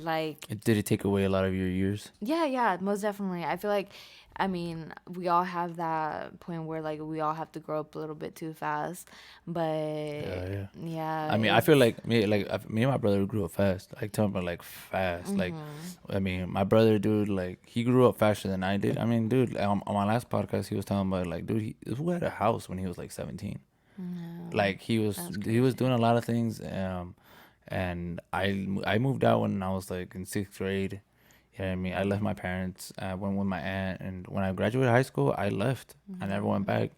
like Did it take away a lot of your years? yeah, most definitely. I feel like, I mean, we all have that point where like we all have to grow up a little bit too fast, but Yeah. yeah. I mean, I feel like me and my brother grew up fast. Like, tell me, like, fast. Like, I mean, my brother, dude, like, he grew up faster than I did. I mean, dude, on my last podcast, he was talking about, like, dude, who had a house when he was like 17. Like, he was doing a lot of things. And I moved out when I was like in sixth grade. You know what I mean? I left my parents. I went with my aunt, and when I graduated high school, I left. I never went back.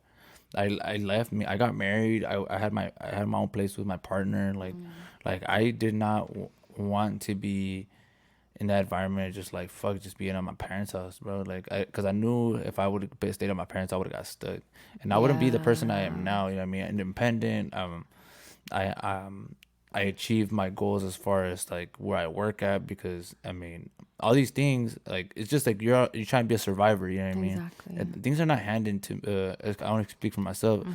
I left. I got married. I had my own place with my partner. Like I did not want to be in that environment. Just like fuck, just being at my parents' house, bro. Like because I knew if I would have stayed at my parents, I would have got stuck, and I wouldn't be the person I am now. You know what I mean? Independent. I I achieved my goals as far as like where I work at, because I mean all these things, like it's just like you're trying to be a survivor, you know what I mean? Exactly. And things are not handed to I want to speak for myself.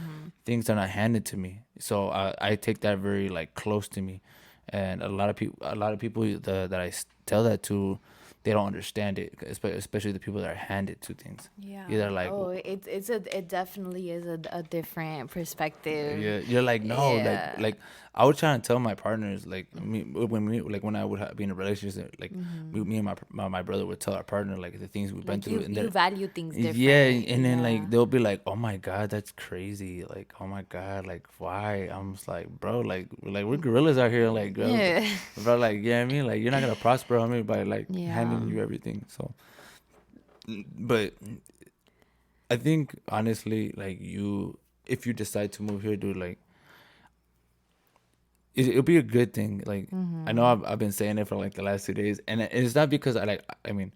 Things are not handed to me, so I take that very like close to me, and a lot of people that tell that to, they don't understand it, especially the people that are handed to things. Yeah. Either like, It definitely is a different perspective. yeah, you're like, no, Yeah. like I was trying to tell my partners, like when I would be in a relationship, like me and my brother would tell our partner like the things we've been Like through, you, and you value things different. yeah, and then Yeah. like they'll be like, oh my god, that's crazy, like oh my god, like why? I'm just like, bro, like we're gorillas out here, like girl, Yeah. bro, like yeah, I mean, like you're not gonna prosper on me by like Yeah. handing you everything. So, but I think honestly, like if you decide to move here, dude, like it'll be a good thing. Like I know I've been saying it for like the last 2 days, and it's not because I mean,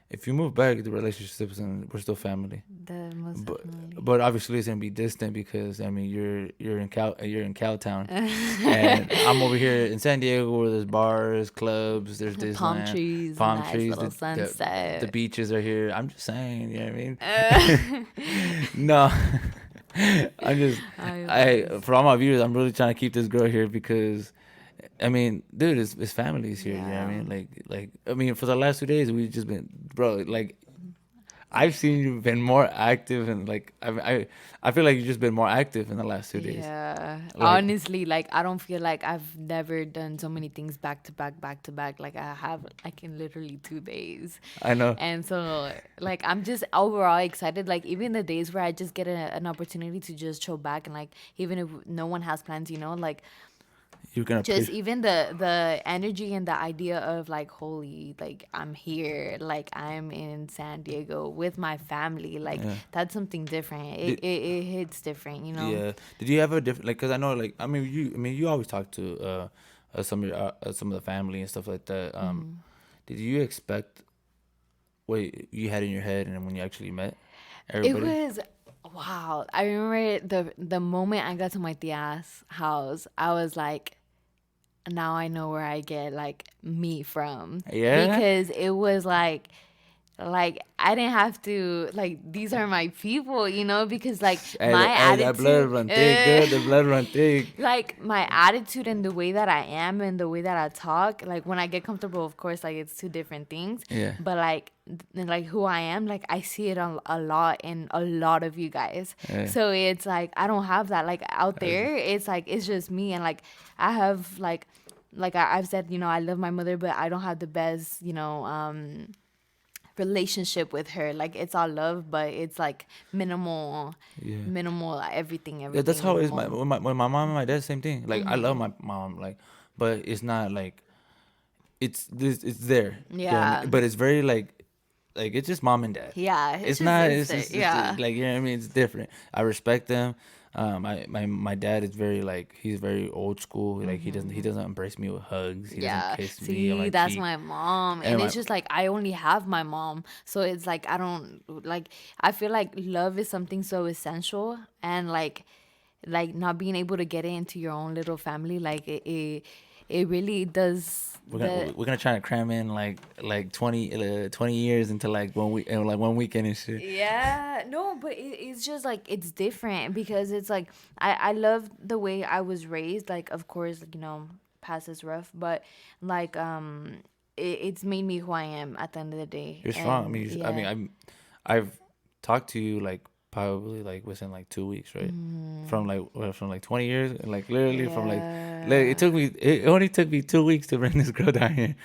if you move back, the relationships and we're still family. The most definitely. But obviously it's gonna be distant because I mean you're in Cowtown, and I'm over here in San Diego where there's bars, clubs, there's Palm Disneyland, trees, palm nice trees, little sunset. the beaches are here. I'm just saying, you know what I mean? No. I'm just for all my viewers, I'm really trying to keep this girl here because I mean, dude, it's families here, you know what I mean? Like I mean, for the last 2 days we've just been, bro, like I've seen you been more active, and like I feel like you've just been more active in the last 2 days. Yeah. Like- Honestly, like I don't feel like I've never done so many things back to back like I have like in literally 2 days. I know. And so like I'm just overall excited. Like even the days where I just get an opportunity to just chill back, and like even if no one has plans, you know, like You're gonna just push. even the energy and the idea of like holy, like I'm here, like I'm in San Diego with my family, like that's something different. It hits different, you know. Yeah. Did you have a different, like, cause I know, like, I mean, you always talk to some of some of the family and stuff like that. Did you expect what you had in your head, and when you actually met everybody? It was wow. I remember the moment I got to my tia's house, I was like, now I know where I get like meat from. Yeah? Because it was like like I didn't have to, like, these are my people, because like Hey, my hey, that blood attitude, run thick, good. The blood run thick. like my attitude and the way that I am and the way that I talk, like when I get comfortable, of course, like it's two different things. Yeah. But like like who I am, like I see it a lot in a lot of you guys. Yeah. So it's like I don't have that like out there. It's like it's just me, and like I have like I've said, I love my mother, but I don't have the best, relationship with her. Like it's all love, but it's like minimal, Yeah. minimal Yeah, that's everything how it is. minimal. With my mom and my dad, same thing. Like I love my mom, like, but it's not like it's there. You know what I Yeah. mean? But it's very like it's just mom and dad. Yeah, It's not. yeah. Like, you know what I mean. It's different. I respect them. My dad is very like, he's very old school. Like he doesn't embrace me with hugs. He doesn't Yeah, kiss me on see, my that's cheek. my mom, And and my it's just like I only have my mom, so it's like I don't like. I feel like love is something so essential, and like not being able to get it into your own little family, like it really does. we're gonna try to cram in like 20 years into like 1 week and like 1 weekend and shit. Yeah, no, but it's just like it's different because it's like I love the way I was raised. Like, of course, like, past is rough, but like it's made me who I am at the end of the day. You're strong. I And mean, I mean, yeah, I've talked to you like probably like within like 2 weeks, right? From like 20 years, and like literally from like it only took me 2 weeks to bring this girl down here.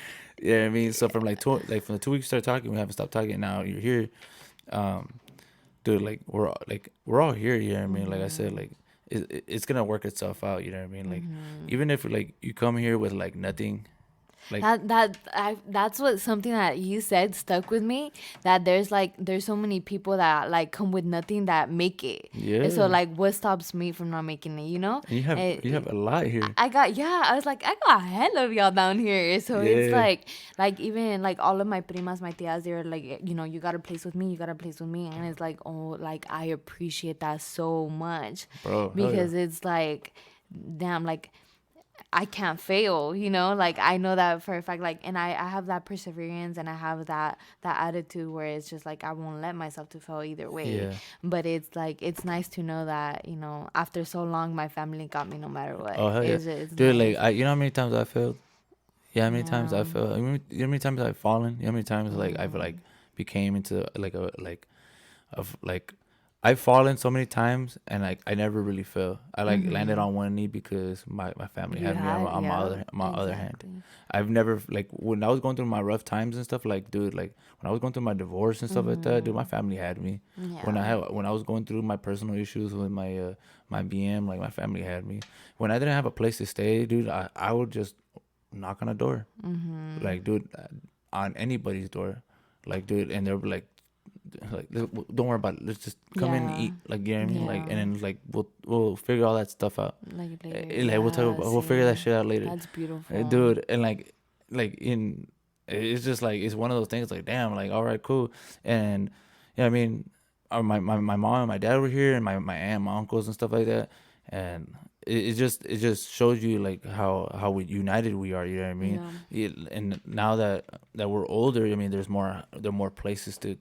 Yeah, I mean, so from from the 2 weeks we started talking, we haven't stopped talking. Now you're here, um, dude. We're all here. You know what I mean? Like I said, like it's gonna work itself out. You know what I mean? Like even if like you come here with like nothing, like that's what something that you said stuck with me, that there's so many people that like come with nothing that make it. And so yeah, like what stops me from not making it, and you have a lot here. I got, yeah, I was like, I got hell of y'all down here. So it's Yeah, like even like all of my primas, my tias, they're like, you got a place with me, you got a place with me. And it's like, oh, like I appreciate that so much, bro. Hell yeah. because it's like, damn, like I can't fail, like I know that for a fact, like, and I have that perseverance, and I have that attitude where it's just like I won't let myself to fail either way. Yeah. But it's like it's nice to know that, after so long my family got me no matter what. Oh hell yeah, It's dude. nice. Like you know how many times I failed. Yeah, how many times I Yeah. fell? You know how many times I've fallen? You know how many times like I've like became into like a like of like I've fallen so many times, and like I never really fell. I like landed on one knee because my family You had me had, on yeah, my other hand. exactly. I've never like when I was going through my rough times and stuff, like dude, like when I was going through my divorce and stuff like that, dude, my family had me. Yeah. When I was going through my personal issues with my BM, like my family had me. When I didn't have a place to stay, dude, I would just knock on a door, like dude, on anybody's door, like dude, and they'll be like don't worry about it. Let's just come in and Yeah. eat, like, you know what I mean, like, Yeah. and then like we'll figure all that stuff out. Like later. Like Yeah, we'll figure that see, shit out later. that's beautiful. Dude, and like in it's just like it's one of those things, like damn, like all right, cool. And yeah, I mean, my mom and my dad were here, and my aunt, my uncles and stuff like that. And it just shows you like how we united we are, you know what I mean. And now that we're older, I mean, there are more places to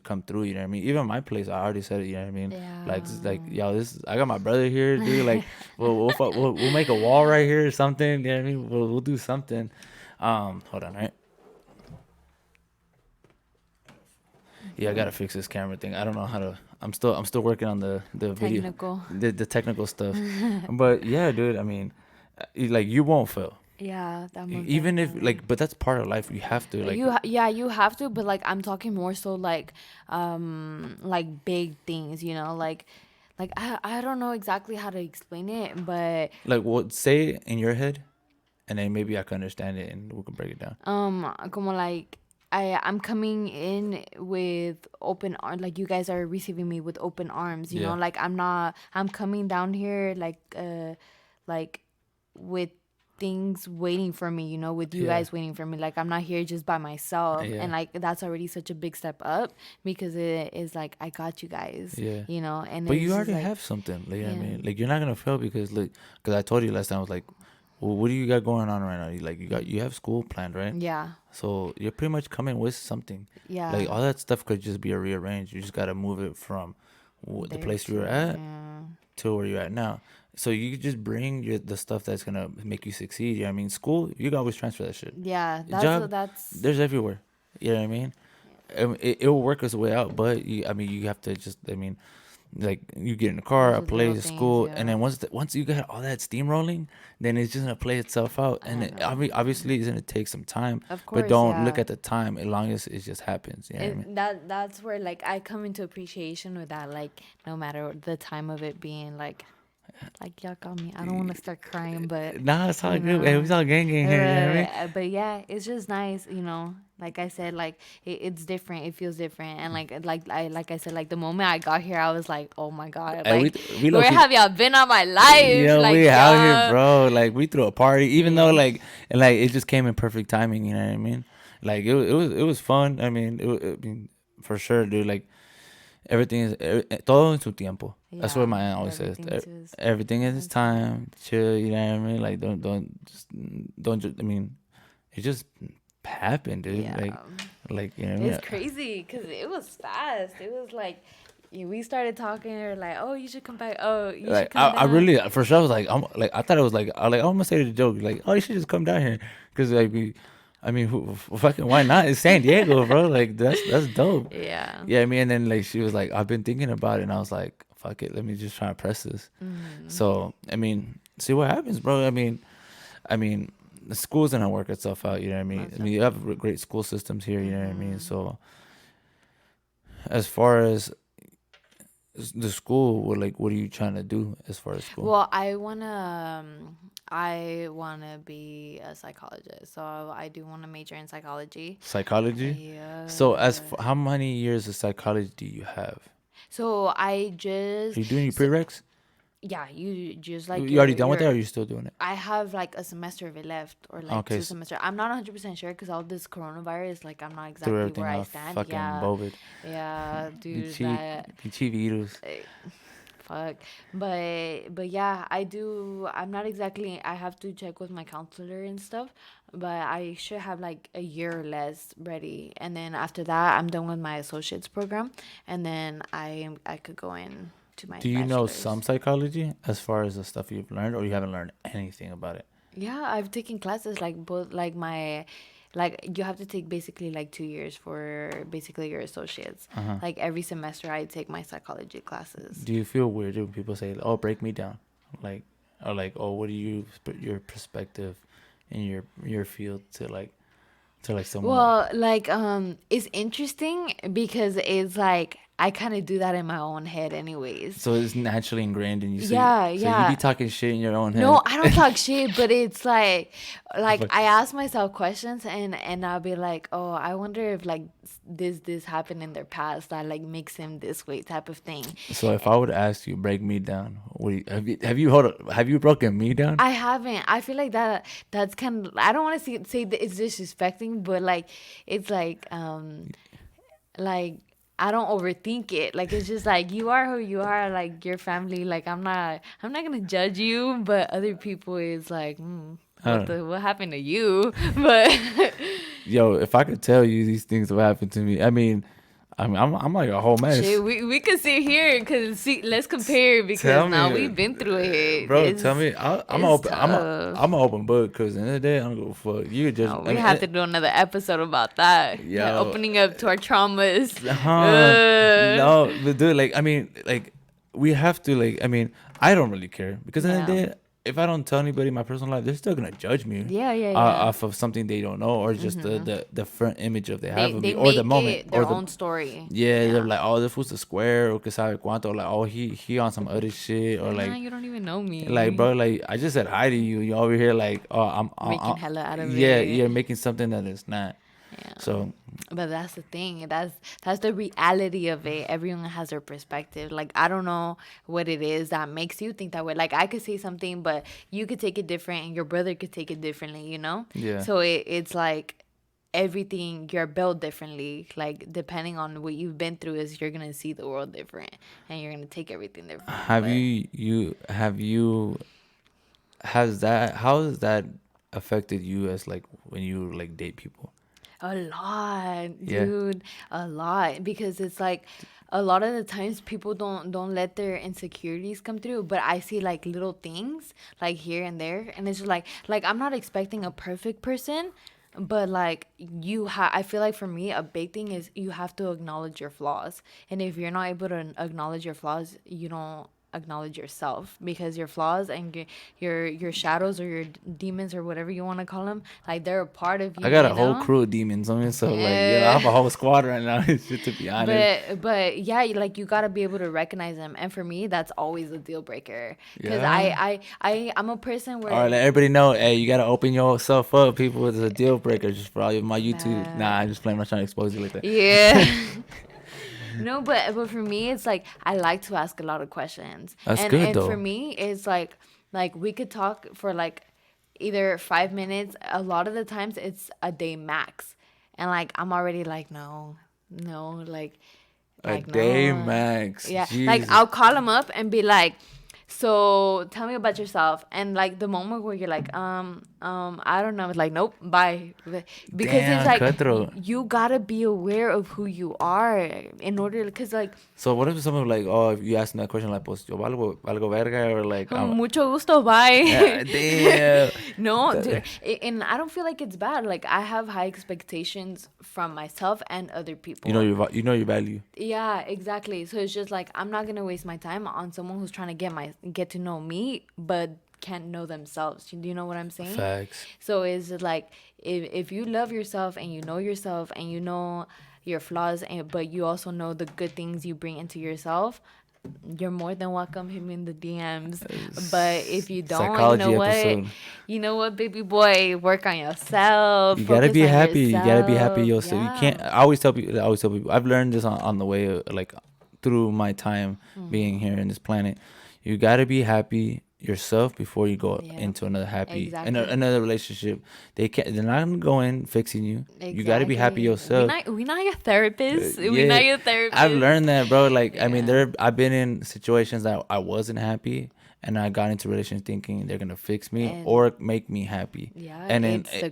come through, you know what I mean. Even my place, I already said it, you know what I mean. Like Yeah. yo, this I got my brother here, dude. Like we'll make a wall right here or something, you know what I mean. We'll do something. Hold on, right. Yeah, I gotta fix this camera thing. I don't know how to. I'm still working on the video, Technical. the technical stuff. But yeah, dude. I mean, like you won't fail, Yeah, that most even if definitely. like. But that's part of life. You have to like. Yeah, you have to, but like I'm talking more so like big things, like I don't know exactly how to explain it, but Like what, say it in your head, and then maybe I can understand it and we can break it down. como like I'm coming in with open arms, like you guys are receiving me with open arms, Yeah. like I'm coming down here like with things waiting for me, with you Yeah. guys waiting for me. Like I'm not here just by myself, Yeah. and like that's already such a big step up, because it is like I got you guys, Yeah. and But it's you just already like, have something. Like, I yeah. mean, like you're not gonna fail because like, because I told you last time, I was like, Well, what do you got going on right now? You have school planned, right? Yeah. So you're pretty much coming with something. Yeah. Like all that stuff could just be rearranged. You just gotta move it from the There place you were too. at Yeah. to where you're at now. So you could just bring the stuff that's gonna make you succeed. You know what I mean? School, you can always transfer that shit. Yeah. Job, That's. there's everywhere. You know what I mean? It will work its way out, but I mean, you have to just, I mean, like you get in a car, Those a are little place, things. school, and Yeah. then once you got all that steam rolling, then it's just gonna play itself out. And I it, know. obviously, it's gonna take some time, Of but course. don't look Yeah. at the time as long as it just happens. You know what I mean? That's where like I come into appreciation with that, like no matter the time of it being like y'all got me, I don't want to start crying, but Nah, it's all you good. Hey, know, we all gang here. You know what I mean? but yeah, it's just nice, like I said, like it's different, it feels different, and like I said, like the moment I got here, I was like, oh my god, Hey, like we low where key, have y'all been all my life, yeah, like we out here, y'all. bro. Like we threw a party, even though Yeah. like it just came in perfect timing. You know what I mean? Like it was fun. I mean, I mean, for sure, dude. Like everything is todo en su tiempo. That's what Yeah, my aunt always says. everything too. Everything in its time. Chill. You know what I mean? Like don't. I mean, it just happened, dude. Yeah. Like you know what I mean? It's crazy because it was fast. It was like we started talking. Or like, oh, you should come back. Oh, you should Like come I down. really for sure I was like I thought it was like I'm gonna say the joke like, oh, you should just come down here because like I mean fucking why not? It's San Diego, bro. Like that's dope. Yeah. Yeah, I mean, and then like she was like, I've been thinking about it, and I was like, fuck it, let me just try to press this. So I mean, see what happens, bro. I mean, the school's gonna work itself out. You know what I mean? Most I mean, you have great school systems here. You know what I Mm-hmm. mean? So as far as the school, what are you trying to do as far as school? Well, I wanna be a psychologist, so I do want to major in psychology. Psychology. Yeah. So how many years of psychology do you have? So I Are just you doing your prereqs? yeah, you just like You already your done with that, or your are you still doing it? I have like a semester of it left, or like Okay, two semester. I'm not 100% sure because all this coronavirus, like I'm not threw exactly everything where I off. stand. Fucking Yeah, bovid. yeah, dude, Pinche that pinche virus. fuck. But yeah, I'm not exactly. I have to check with my counselor and stuff, but I should have like a year or less ready, and then after that, I'm done with my associates program, and then I could go in to my Do you know bachelor's. some psychology as far as the stuff you've learned, or you haven't learned anything about it? Yeah, I've taken classes like both like you have to take basically like 2 years for basically your associates. Uh-huh. Like every semester I take my psychology classes. Do you feel weird when people say, "Oh, break me down," like, or like, "Oh, what do your perspective in your field to someone?" Well, like it's interesting because it's like I kind of do that in my own head anyways. So it's naturally ingrained in you. So Yeah, so you yeah. be talking shit in your own head. No, I don't talk shit, but it's like Fuck. I ask myself questions and I'll be like, "Oh, I wonder if like this happened in their past that like makes him this way," type of thing. So if I would ask you, break me down, have you broken me down? I haven't. I feel like that's kind of I don't want to say that it's disrespecting, but like it's like I don't overthink it. Like it's just like you are who you are, like your family. Like I'm not gonna judge you, but other people is like, what happened to you? But Yo, if I could tell you these things what happened to me, I'm like a whole mess. shit, we could sit here because see, let's compare Tell because now me, we've been through it. Bro, tell me. I'm it's open. tough. I'm an open book because in the end of the day, I don't give a fuck. You just. We have to do another episode about that. Yo. Opening up to our traumas. No, but dude, like, I mean, like, we have to, like, I mean, I don't really care because in the end of the day, if I don't tell anybody my personal life, they're still gonna judge me. Yeah. Off of something they don't know, or just the front image of they have of They me, or the make moment, it their or the own story. yeah, they're like, oh, this was a square, or que sabe cuánto, or like, oh, he on some other shit, or Nah, like, you don't even know me. bro, like, I just said hi to you. You over here like, oh, I'm Making hella out of yeah, it. you're making something that is not. Yeah. So But that's the thing. That's the reality of it. Everyone has their perspective. Like I don't know what it is that makes you think that way. Like I could say something, but you could take it different, and your brother could take it differently. You know. Yeah. So it's like everything you're built differently. Like depending on what you've been through, is you're gonna see the world different, and you're gonna take everything different. have But you how has that affected you as like when you like date people? A lot, Yeah. dude, a lot. Because it's like a lot of the times people don't let their insecurities come through. But I see like little things like here and there, and it's just like I'm not expecting a perfect person, but like I feel like for me a big thing is you have to acknowledge your flaws. And if you're not able to acknowledge your flaws, you don't acknowledge yourself, because your flaws and your shadows or your demons or whatever you want to call them, like they're a part of I you, got a you whole know. crew of demons on me, so like, yo, I Eh, have a whole squad right now. Just to be honest. but yeah, like you gotta be able to recognize them, and for me, that's always a deal breaker. Cause Yeah. I'm a person All right, where, let everybody know. Hey, you gotta open yourself up, people. It's a deal breaker just for all of my YouTube. Nah, man, I'm just playing. I'm not trying to expose you like that. yeah. No, but for me, it's like I like to ask a lot of questions, That's and good for though. me, it's like we could talk for like either 5 minutes. A lot of the times, it's a day max, and like I'm already like no, no, A like day no, max. yeah. Like Jesus. I'll call him up and be like, so tell me about yourself. And like the moment where you're like, I don't know, it's like, nope, bye. Because it's Damn, like cutthroat. you gotta be aware of who you are in order, because like, So what if someone like, oh, if you ask me that question like, pues yo valgo verga, or like, mucho gusto, bye. damn. No, dude, That- and I don't feel like it's bad. Like I have high expectations from myself and other you know people. you know your value. Yeah, exactly. So it's just like I'm not gonna waste my time on someone who's trying to get to know me, but can't know themselves. Do you know what I'm saying? Facts. So it's just like if you love yourself and you know yourself and you know your flaws, and but you also know the good things you bring into yourself, you're more than welcome. Hit me in the DMs. But if you don't, Psychology episode. you know what, baby boy, work on yourself. You gotta Focus be on happy. You gotta be happy yourself. yourself. You Yeah. can't. I always tell people. I always tell people. I've learned this on the way, like through my time being here in this planet. You gotta be happy yourself before you go Yep. into another happy Exactly. another relationship. They can't. They're not gonna go in fixing you. You gotta be happy Exactly. yourself. We not your therapist. We Yeah, not your I've therapist. learned that, bro. Like, I mean, Yeah. I've been in situations that I wasn't happy, and I got into relations thinking they're gonna fix me And or make me happy, yeah, and then it's the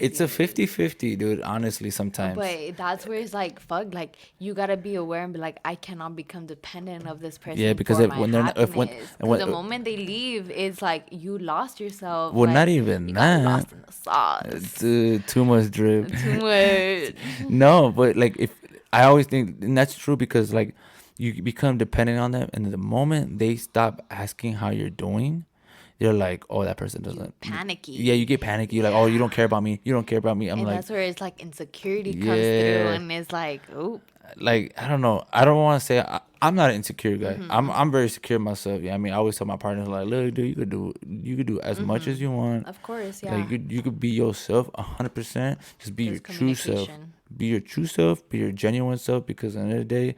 it's a craziest. 50-50, dude. Honestly, sometimes. But that's where it's like, fuck, like, you gotta be aware and be like, I cannot become dependent of this Yeah, person because for if my when they're not, if happiness. Because when the moment they leave, it's like you lost yourself. well, not Like, even you got that, lost in the sauce. dude, too much drip. Too much. No, but like if I always think, and that's true because like you become dependent on them, and the moment they stop asking how you're doing, you're like, oh, that person You doesn't. Yeah, you panicky. get panicky. You're like, oh, you don't Yeah. care about me. You don't care about me. I'm And like, that's where it's like insecurity comes through, yeah, and it's like, oh, like I don't know. I don't want to say I'm not an insecure guy. mm-hmm. I'm very secure myself. Yeah, I mean, I always tell my partners like, look, dude, you could do as much as you want. Of course, Like yeah. you could be yourself 100%. Just be your Just true self. communication. Be your true self. Be your genuine self. Because at the end of the day,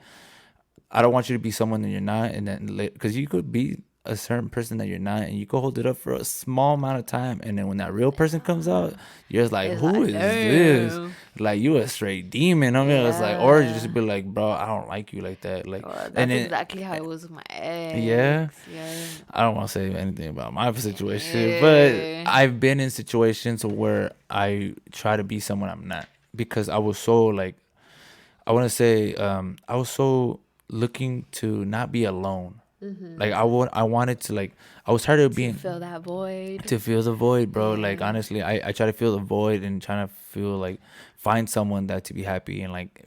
I don't want you to be someone that you're not, and then because you could be a certain person that you're not, and you could hold it up for a small amount of time, and then when that real person comes out, you're just like, It's who like, is this? damn. Like you a straight demon. I mean, it's like, or you Yeah. just be like, bro, I don't like you like that. Like, and That's then exactly how it was with my yeah, ex. Yeah. I don't want to say anything about my situation, but Yeah. I've been in situations where I try to be someone I'm not because I was so like I want to say I was so looking to not be alone. Like I wanted to like I was tired of To being fill that void. to feel the void, bro. Like Yeah. honestly, I try to feel the void and trying to feel like find someone that to be happy and like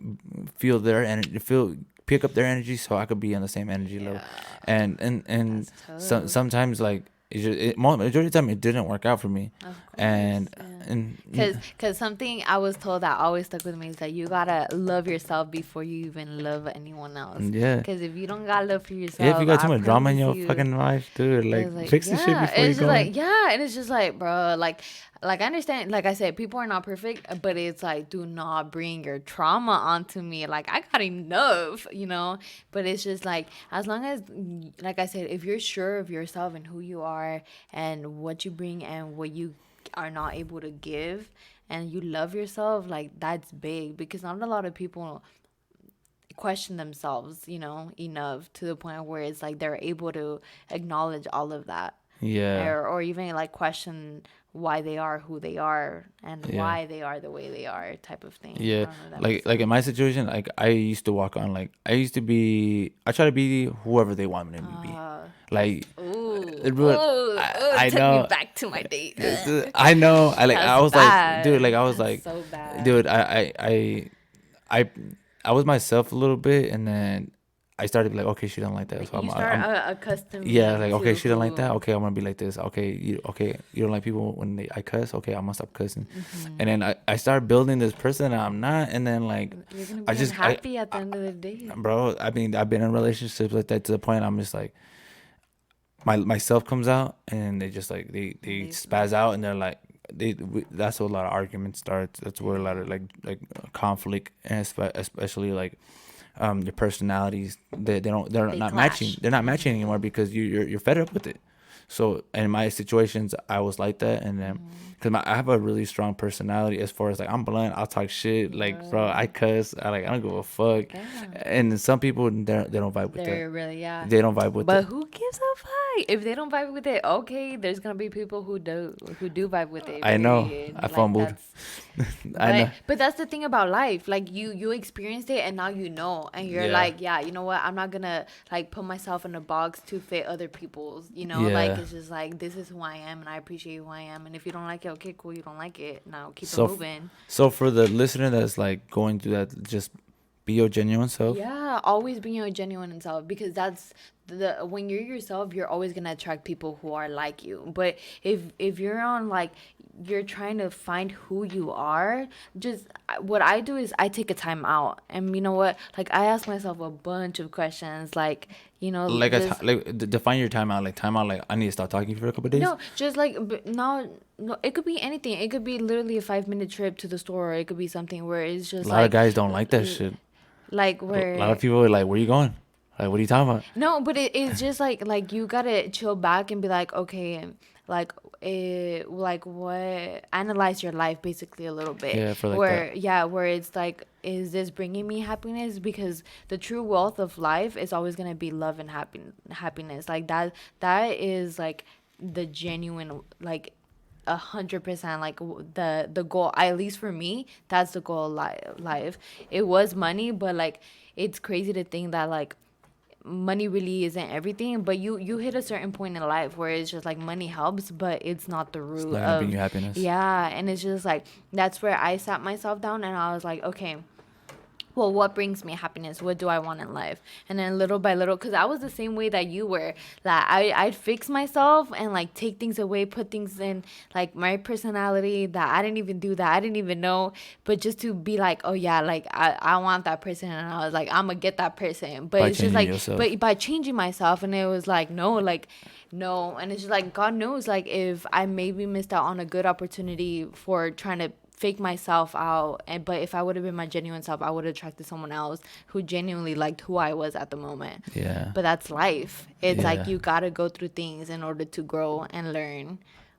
feel their energy, feel pick up their energy so I could be on the same energy level. Yeah. And That's tough. sometimes like majority of the time it didn't work out for me, Of and course. Yeah. and Cause something I was told that always stuck with me is that you gotta love yourself before you even love anyone else. yeah. Cause if you don't got love for Yeah, if you yourself, got too I much drama in promise your you, fucking life, dude, like it's like, fix the shit yeah, before you it's just go in. like, yeah, and it's just like, bro, like I understand, like I said, people are not perfect, but it's like, do not bring your trauma onto me. Like I got enough, you know. But it's just like, as long as, like I said, if you're sure of yourself and who you are and what you bring and what you are not able to give, and you love yourself, like that's big, because not a lot of people question themselves, enough to the point where it's like they're able to acknowledge all of that. Yeah. or even like question why they are who they are and Yeah. why they are the way they are type of thing. I Yeah, don't know if that makes like in my sense. situation, like I used to walk on, like I try to be whoever they want me to be. That's Like, ooh, but I took me know, back to my date. I know. I That's was like, dude, bad. like I was That's like, so bad. dude, I I was myself a little bit, and then I started like, okay, she don't like that, Like so you start I'm yeah, accustoming like, okay, to she don't like who. that. Okay, I'm gonna be like this. Okay, you don't like people when I cuss. Okay, I'm gonna stop cussing. And then I started building this person that I'm not. And then like, You're gonna I be just I, unhappy at the end of the day. bro, I mean, I've been in relationships like that to the point I'm just like, myself comes out, and they just like And they they spaz out, and they're like, that's where a lot of arguments starts. That's where a lot of yeah. like conflict, and especially like their personalities, they're They not matching. clash. They're not matching anymore because you're fed up with it. So in my situations, I was like that, and then because I have a really strong personality as far as like I'm blunt, I'll talk shit, like, bro, I cuss, I don't give a fuck. Yeah. And some people they don't vibe with that. They're really, yeah. They don't vibe with But that. who gives a fuck? If they don't vibe with it, okay, there's gonna be people who do vibe with it, I know. I period. Like fumbled. that's I know. but that's the thing about life. Like you experienced it and now you know and you're Yeah. like, yeah, you know what? I'm not gonna like put myself in a box to fit other people's, like Yeah. it's just like this is who I am and I appreciate who I am. And if you don't like it, okay, cool, you don't like it. Now keep it So moving. so for the listener that's like going through that, just be your genuine self. Yeah, always being your genuine self because that's the when you're yourself, you're always gonna attract people who are like you. But if you're on like you're trying to find who you are, just what I do is I take a time out, and you know what? Like I ask myself a bunch of questions, like Like just define your timeout. Like timeout. Like, I need to stop talking for a couple days. no, just like now. No, it could be anything. It could be literally a 5 minute trip to the store. Or it could be something where it's A just lot of like, guys don't like that shit. like A lot of where people are like, "Where you going? Like, what are you talking about?" no, but it's just like you gotta chill back and be like, okay, like like what analyze your life basically a little bit. Yeah, for like that. Where yeah, where it's like, is this bringing me happiness? Because the true wealth of life is always gonna be love and happiness. Like that is like the genuine like 100% like the goal, at least for me, that's the goal of life. It was money, but like it's crazy to think that like money really isn't everything, but you hit a certain point in life where it's just like money helps, but it's not the It's root not gonna bring of you happiness. yeah. And it's just like that's where I sat myself down and I was like, okay, well, what brings me happiness? What do I want in life? And then little by little, because I was the same way that you were, that I'd fix myself and like take things away, put things in like my personality that I didn't even do, that I didn't even know, but just to be like, oh yeah, like I want that person. And I was like, I'm going to get that person. But By it's just changing like, yourself. but by changing myself, and it was like, no, like, no. And it's just like, God knows, like, if I maybe missed out on a good opportunity for trying to fake myself out, and but if I would have been my genuine self, I would have attracted someone else who genuinely liked who I was at the moment. Yeah. But that's life. It's like Yeah. you gotta go through things in order to grow and learn.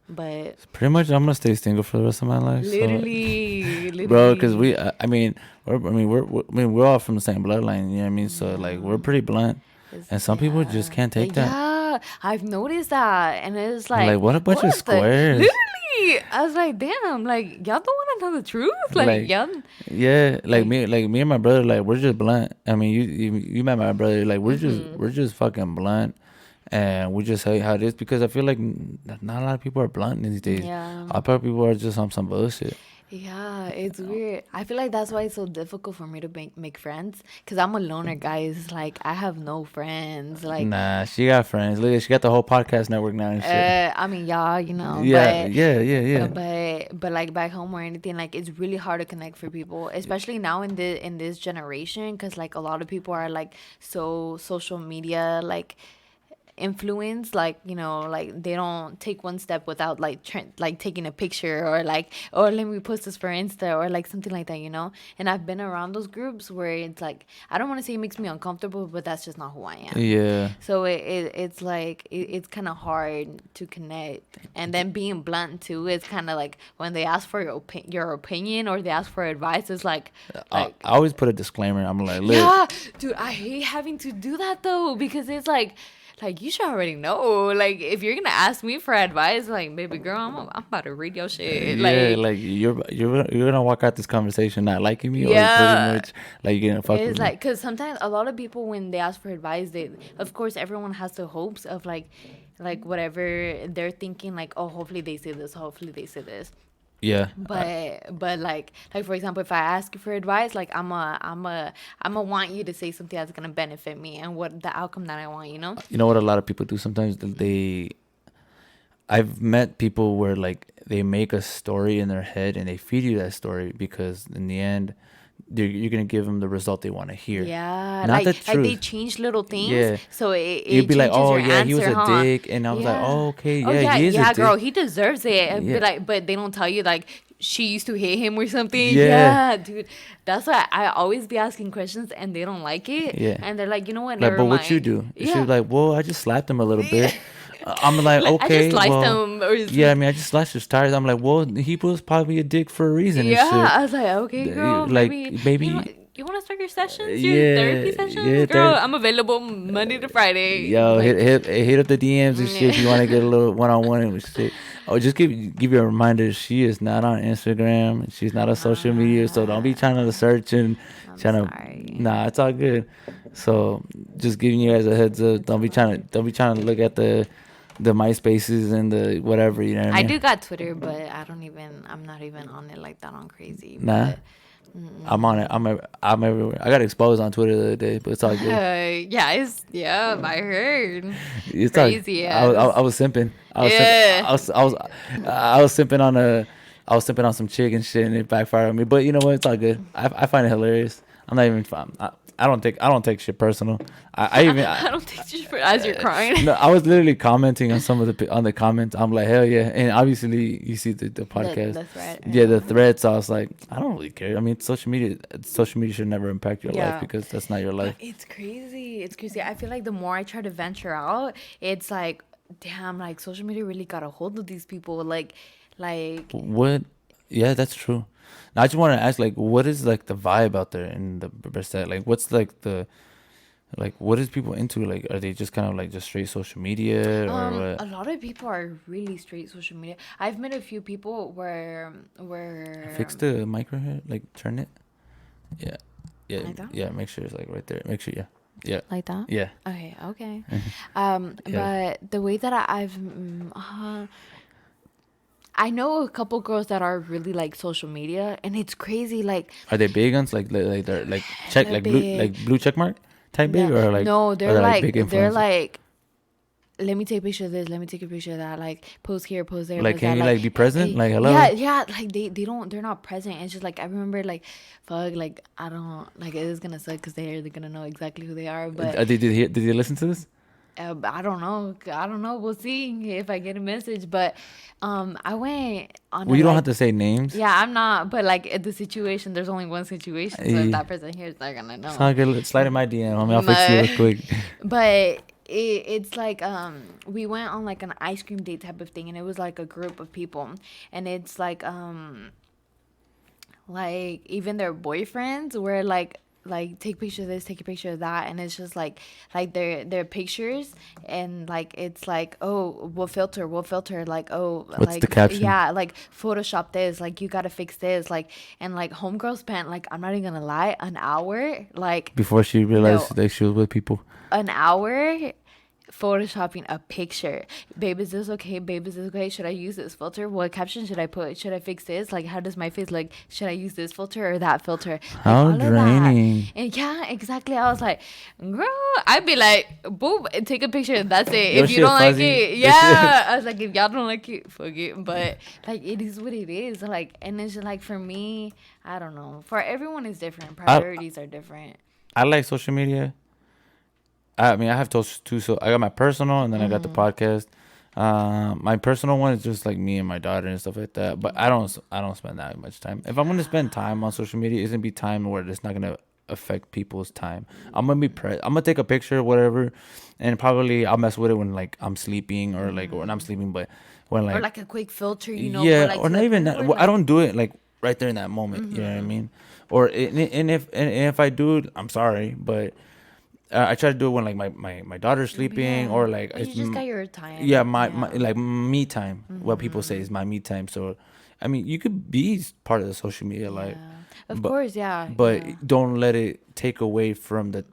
But Pretty much, I'm gonna stay single for the rest of my life. literally, Bro, because I mean, we're all from the same bloodline. You know what I mean? So like, we're pretty blunt, and some people just can't take that. Yeah, I've noticed that, and it's They're like, like, what a bunch of the squares. literally. I was like, damn, like y'all don't want to know the truth, like Like, y'all. yeah, Like, like me and my brother, like, we're just blunt. I mean, you met my brother, like, we're just fucking blunt, and we just say how it is, because I feel like not a lot of people are blunt these days. yeah. A lot of people are just on some bullshit. Yeah, it's weird. I feel like that's why it's so difficult for me to make friends, because I'm a loner, guys. Like I have no friends. Like, Nah, she got friends. Look, she got the whole podcast network now and shit. I mean, y'all, Yeah, yeah, yeah, yeah. but like back home or anything, like it's really hard to connect for people, especially now in this generation, because like a lot of people are like so social media like influence, like like they don't take one step without like like taking a picture, or like, or let me post this for Insta, or like something like that, and I've been around those groups where it's like, I don't want to say it makes me uncomfortable, but that's just not who I am. Yeah. So it's like it's kind of hard to connect, and then being blunt too, it's kind of like when they ask for your opinion, or they ask for advice, it's like I always put a disclaimer. I'm like, look, yeah, dude, I hate having to do that though, because it's like you should already know. Like if you're gonna ask me for advice, like baby girl, I'm about to read your shit. Yeah, Like like you're gonna walk out this conversation not liking me, or pretty yeah. much like you're gonna fuck with It's me. like, because sometimes a lot of people, when they ask for advice, they, of course, everyone has the hopes of like whatever they're thinking, like, oh, hopefully they say this, hopefully they say this. Yeah, But like for example, if I ask you for advice, like I'm a want you to say something that's gonna benefit me and what the outcome that I want, you know? you know what a lot of people do sometimes? I've met people where like they make a story in their head and they feed you that story because in the end, you're gonna give them the result they want to hear, Yeah, not the like they truth. change little things, Yeah, so you'd it be like, changes oh your yeah, he was answer, a huh? dick, and I was like, Yeah. oh okay, Oh yeah, yeah, he is a yeah, girl, dick. he deserves it. Yeah, But they don't tell you like she used to hate him or something. yeah, Yeah, dude, that's why I always be asking questions and they don't like it, yeah. and they're like, you know what, Like, never but what you mind. do? She was Yeah. like, well, I just slapped him a little bit. I'm like, Like, I just okay, sliced well, him or yeah, I mean, I just slashed his tires. I'm like, well, he was probably a dick for a reason and yeah. shit. I was like, okay, girl, Like, maybe maybe, you want to start your sessions, your therapy yeah, sessions, yeah, girl. I'm available Monday to Friday. yo, Like, hit up the DMs and shit if you want to get a little one on one and shit. Oh, just give you a reminder. She is not on Instagram. She's not on social media, so don't be trying to search and I'm trying to. sorry. Nah, it's all good. So just giving you guys a heads up. Don't be trying to look at the MySpaces and the whatever. You know what I I mean? do got Twitter, but I'm not even on it like that on crazy. Nah, But I'm on it. I'm everywhere. I got exposed on Twitter the other day, but it's all good. yeah, I heard. It's all. Crazy I ass. was simping. Yeah. I was simping on I was simping on some chick and shit, and it backfired on me. But you know what? It's all good. I find it hilarious. I'm not even. I don't take shit personal. I even. I don't think you should as you're crying. No, I was literally commenting on some of on the comments. I'm like, hell yeah! And obviously, you see the podcast. The threat. Yeah, the thread. So I was like, I don't really care. I mean, social media should never impact your life Yeah. because that's not your life. It's crazy. It's crazy. I feel like the more I try to venture out, it's like, damn, like social media really got a hold of these people. Like What? Yeah, that's true. Now, I just want to ask, like, what is like the vibe out there in the Berset? Like, what's like what is people into? Like, are they just kind of like just straight social media or a what? lot of people are really straight social media. I've met a few people where Fix the micro here, like turn it. Yeah, yeah, Like that? yeah. Make sure it's like right there. Make sure, yeah, yeah, like that. yeah. Okay. Yeah. But the way that I know a couple girls that are really like social media, and it's crazy. Like Are they big ones? Like they're like check they're like big. blue check mark type big or like no, or they're like big they're influencers? like, let me take a picture of this, let me take a picture of that, like post here, post there, Like, post can that, you like be present? Like, hello. yeah, like they're not present. It's just like I remember like, fuck, like I don't like it is gonna suck because they're gonna know exactly who they are, but Did they listen to this? I don't know. We'll see if I get a message. But I went on. Well, you don't have to say names. Yeah, I'm not. But like at the situation, there's only one situation. So if that person hears, they're gonna know. It's all good. Slide in my DM. I mean, I'll fix you real quick. But it's like we went on like an ice cream date type of thing, and it was like a group of people, and it's like even their boyfriends were like take a picture of this, take a picture of that, and it's just like their pictures, and like it's like, oh, we'll filter, like, oh, What's like the caption? yeah, like Photoshop this, like you gotta fix this, like, and like homegirl spent, like, I'm not even gonna lie, an hour, like Before she realized No. that she was with people. an hour photoshopping a picture. Babe, is this okay? Babe, is this okay? Should I use this filter? What caption should I put? Should I fix this? Like, how does my face look? Should I use this filter or that filter? Like, How all of that. draining. And yeah, exactly. I was like, girl, I'd be like, boop, take a picture. That's it. Your If you shit don't like fuzzy. it, Your yeah. I was like, if y'all don't like it, fuck it. But like, it is what it is. Like, and it's just like, for me, I don't know. For everyone is different. Priorities are different. I like social media. I mean, I have those two. So I got my personal, and then I got the podcast. My personal one is just like me and my daughter and stuff like that. But I don't spend that much time. If I'm gonna spend time on social media, it's gonna be time where it's not gonna affect people's time. I'm gonna I'm gonna take a picture, whatever, and probably I'll mess with it when like I'm sleeping or like when I'm sleeping, but when Or like a quick filter, yeah, for, like, or not to even the that. point where, I don't do it like right there in that moment. You know what I mean? Or and if I do, I'm sorry, but I try to do it when like my daughter's sleeping, or Yeah. like Well, you just got your time. yeah, my Yeah. like me time. What people say is my me time. So, I mean, you could be part of the social media life, Yeah. Of but course, yeah. but Yeah. don't let it take away from the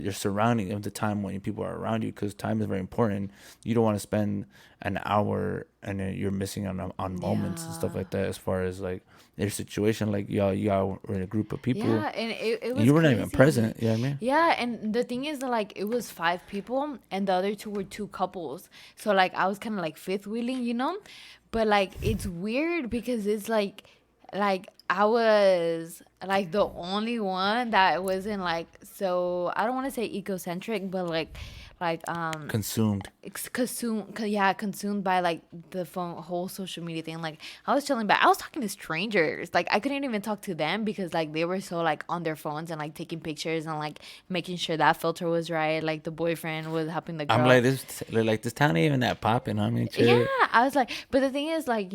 your surrounding of the time when people are around you, because time is very important. You don't want to spend an hour and then you're missing on moments and stuff Yeah. like that, as far as like their situation. Like y'all were in a group of people Yeah, and it and was you were not even crazy. present. You know what I mean? Yeah, and the thing is that like it was five people and the other two were two couples. So like I was kind of like fifth wheeling, you know? But like it's weird because it's like I was like the only one that wasn't like, so I don't want to say ecocentric, but like Consumed. consumed by like the phone whole social media thing. Like I was chilling back, I was talking to strangers, like I couldn't even talk to them because like they were so like on their phones and like taking pictures and like making sure that filter was right, like the boyfriend was helping the I'm girl. like this town ain't even that popping. I mean, Yeah, shit. I was like, but the thing is like,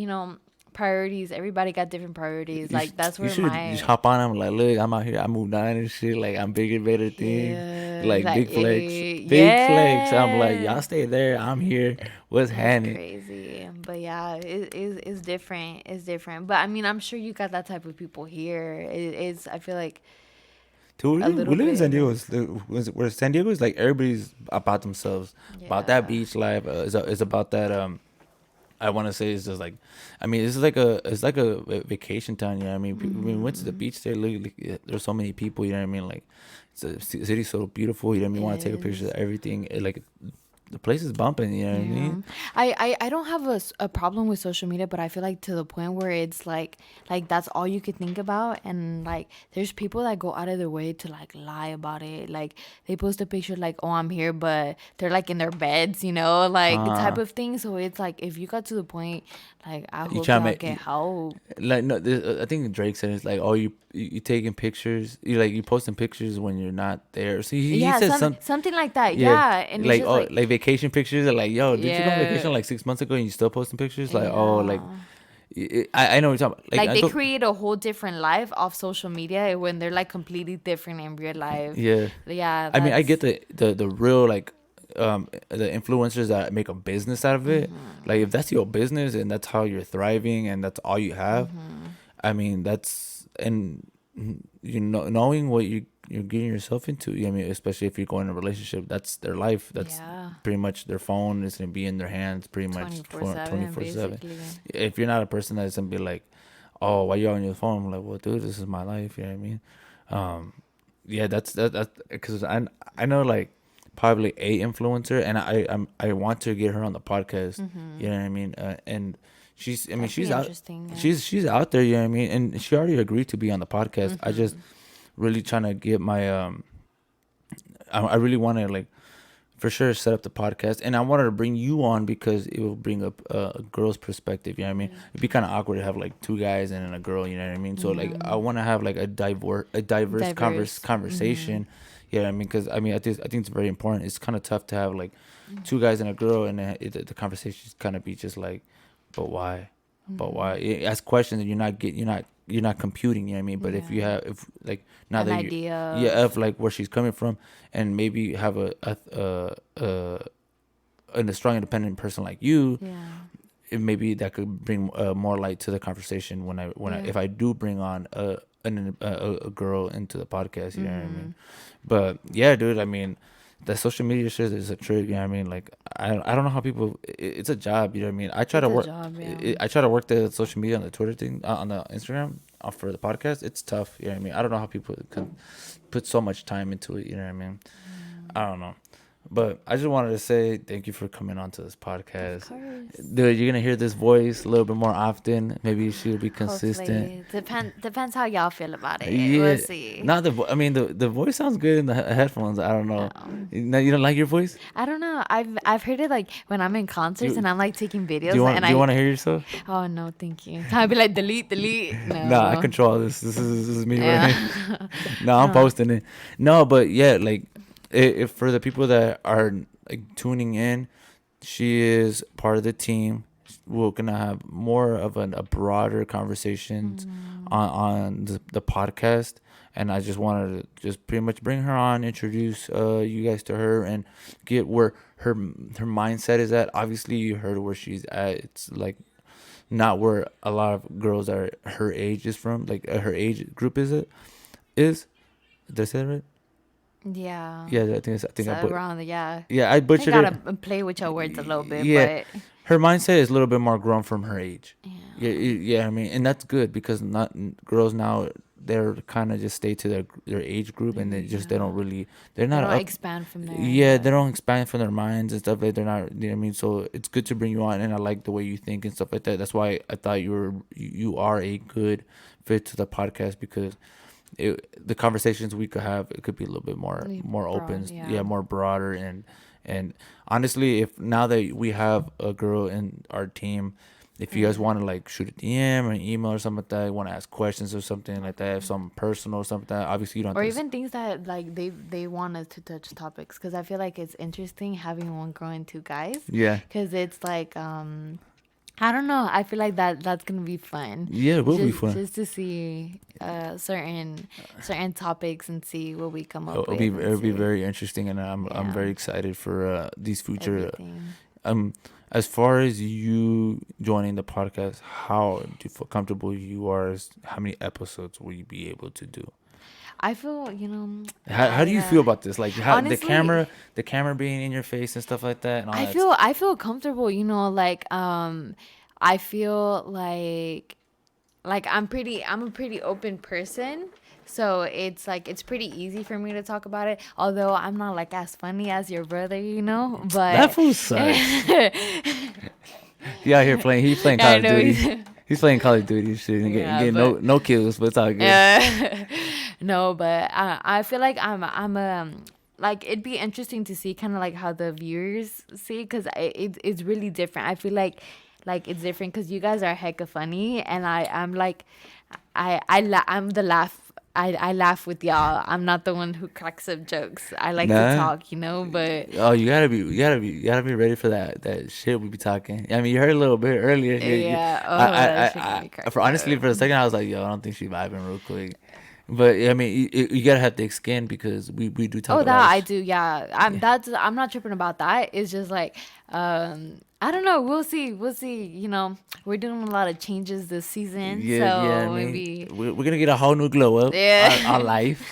priorities, everybody got different priorities, like that's You where should just my hop on. I'm like, look, I'm out here. I moved on and shit. Like I'm bigger, better things. yeah, Like like big flex, big flex. I'm like, yeah. y'all stay there. I'm here. What's That's happening? crazy. But yeah, it's different. It's different. But I mean, I'm sure you got that type of people here. It's, I feel like Dude, a we little live in San bit. Diego. Where San Diego is like everybody's about themselves, about that Yeah. beach life. It's about that. I want to say it's just like, I mean, it's like a vacation town. You know what I mean? We went to the beach there. Look, there's so many people. You know what I mean? Like, it's a city's so beautiful. You know what I mean? You want to take a picture of Is. everything. Like, the place is bumping. You know what I Yeah, mean? I don't have a problem with social media, but I feel like to the point where it's like that's all you could think about, and like there's people that go out of their way to like lie about it. Like they post a picture like, oh, I'm here, but they're like in their beds, like type Uh, of thing. So it's like if you got to the point, like I you hope try to y'all make get help. like no. I think Drake said it's like, oh, you taking pictures. You posting pictures when you're not there. See, he Yeah, said some. something like that. Yeah, Yeah, and it's like just oh, like like vacation pictures. Are like, yo, did you go on yeah, vacation like 6 months ago and you still posting pictures? Like, oh, like, yeah. I know what you're talking about. Like, Like I they don't. create a whole different life off social media when they're like completely different in real life. Yeah, Yeah, I mean, I get that's the real like, the influencers that make a business out of it. Like, if that's your business and that's how you're thriving and that's all you have, I mean, that's and knowing what you're getting yourself into. I mean, especially if you're going in a relationship, that's their life. That's yeah, pretty much their phone is gonna be in their hands pretty much 24/7 24/7. basically. If you're not a person that's gonna be like, oh, why you on your phone? I'm like, well, dude, this is my life. You know what I mean? Um, yeah, that's because I know like probably a influencer, and I want to get her on the podcast. You know what I mean? And I mean, That'd be she's out. interesting. Yeah. She's out there. You know what I mean? And she already agreed to be on the podcast. I just really trying to get my I really want to like for sure set up the podcast, and I wanted to bring you on because it will bring up a girl's perspective. You know what I mean? It'd be kind of awkward to have like two guys and then a girl. You know what I mean? So like I want to have like a diverse Diverse. conversation. You know what I mean? Because I mean I think it's very important. It's kind of tough to have like two guys and a girl, and then the conversations kind of be just like, but why? But why? Ask questions, and you're not computing. You know what I mean? But Yeah. if like now An that you idea yeah of of like where she's coming from, and maybe have and a strong independent person like you, yeah. maybe that could bring more light to the conversation when I Yeah. if I do bring on a girl into the podcast. You know what I mean? But yeah, dude, I mean, the social media shit is a trick. You know what I mean? Like I don't know how people. It's a job. You know what I mean? I try to It's a work. job, yeah. I try to work the social media on the Twitter thing, on the Instagram, for the podcast. It's tough. You know what I mean? I don't know how people can put so much time into it. You know what I mean? I don't know. But I just wanted to say thank you for coming on to this Of podcast. course. Dude, you're gonna hear this voice a little bit more often. Maybe she'll be consistent. Hopefully. Depends how y'all feel about it. We'll Yeah, see. not I mean, the voice sounds good in the headphones. I don't know. Um, You don't like your voice? I don't know. I've heard it like when I'm in concerts You and I'm like taking do videos you want and do you I want to hear yourself? oh no, thank you. I'd be like delete. No, I No. control this. This is me right Yeah. here. No, I'm posting it. No, but yeah, like if for the people that are like tuning in, she is part of the team. We're gonna have more of a broader conversations on the podcast. and I just wanted to just pretty much bring her on, introduce you guys to her, and get where her mindset is at. Obviously, you heard where she's at. It's like not where a lot of girls are her age is from. Like her age group is. Did I say that right? Yeah. Yeah, I think So around the, yeah. yeah, I I butchered gotta it. play with your words a little bit, Yeah, but her mindset is a little bit more grown from her age. yeah. Yeah, yeah. I mean, and that's good because not girls now they're kind of just stay to their age group, and they don't Yeah. really they're They not don't up. expand from there. Yeah, they Yeah. don't expand from their minds and stuff like they're not. You know what I mean? So it's good to bring you on, and I like the way you think and stuff like that. That's why I thought you are a good fit to the podcast because the conversations we could have it could be a little bit Really more open, broad, yeah, yeah. more broader and honestly, if now that we have a girl in our team, if you guys Mm. want to like shoot a DM or an email or something like that, want to ask questions or something like that, if something personal or something like that, obviously you don't Or have to. even things that like they want us to touch topics, because I feel like it's interesting having one girl and two guys, Yeah, because it's like I don't know. I feel like that's gonna be fun. yeah, it will be fun. Just to see certain topics and see what we come up It'll be with and it'll be see very interesting, and I'm yeah very excited for these future. everything. As far as you joining the podcast, how do you feel comfortable you are? How many episodes will you be able to do? I feel How do you feel about this? Like how honestly the camera being in your face and stuff like that, and all that. I feel comfortable. Like I feel like I'm a pretty open person. So it's like it's pretty easy for me to talk about it. Although I'm not like as funny as your brother, That but fool sucks. He out here playing. He's playing Call I of know Duty. He's playing Call of Duty shit and yeah, getting but no kills, but it's all good. no, but I feel like I'm like it'd be interesting to see kind of like how the viewers see, because it's really different. I feel like it's different because you guys are hecka funny, and I'm like I'm the laugh. I laugh with y'all. I'm not the one who cracks up jokes. I like to Nah. talk, but Oh, you gotta be ready for that shit we be talking. I mean, you heard a little bit earlier. yeah. Oh, that shit made me crack For honestly, for a up. second, I was like, yo, I don't think she vibing real quick. But I mean, you gotta have thick skin because we do talk Oh, a that lot of I do. Yeah, I'm not tripping about that. It's just like I don't know. We'll see. We'll see. We're doing a lot of changes this season, yeah. I so mean, maybe we're gonna get a whole new glow up on yeah. life.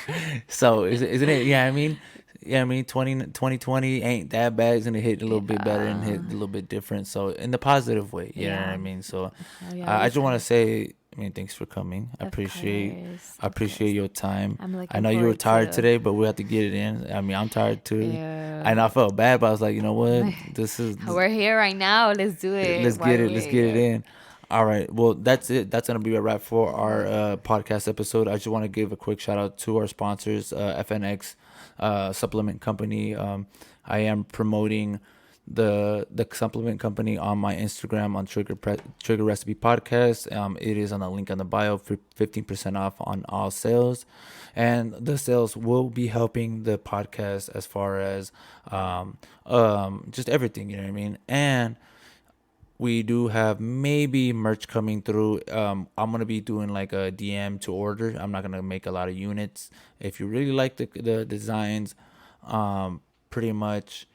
So isn't it? Yeah, I mean. Yeah, I mean, 2020 ain't that bad. It's going to hit a little bit better and hit Yeah. a little bit different. So, in the positive way, you know what I Yeah. mean? So, Oh yeah, I we just want to should. say, I mean, thanks for coming. Of course. I Of appreciate course. your time. I'm I looking know you were forward tired to. today, but we have to get it in. I mean, I'm tired too. Yeah. I know I felt bad, but I was like, you know what? This We're here right now. Let's do it. let's Why get it. Let's get it we? in. All right. Well, that's it. That's gonna be a wrap for our podcast episode. I just want to give a quick shout out to our sponsors, FNX Supplement Company. I am promoting the supplement company on my Instagram on Trigger Recipe Podcast. It is on the link on the bio for 15% off on all sales, and the sales will be helping the podcast as far as just everything. You know what I mean? And we do have maybe merch coming through. I'm gonna be doing like a DM to order. I'm not gonna make a lot of units. If you really like the designs, pretty much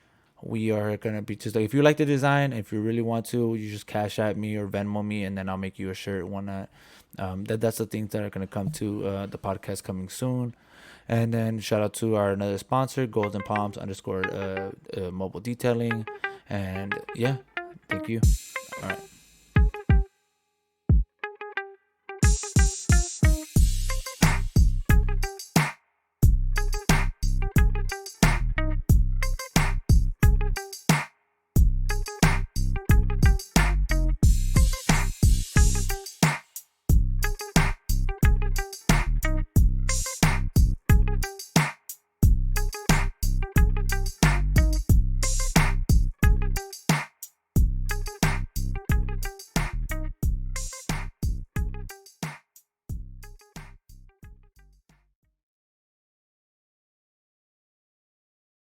we are gonna be just like if you like the design, if you really want to, you just cash at me or Venmo me, and then I'll make you a shirt. One that that's the things that are gonna come to the podcast coming soon. And then shout out to our another sponsor, Golden Palms _ mobile detailing. And yeah, thank you. All right.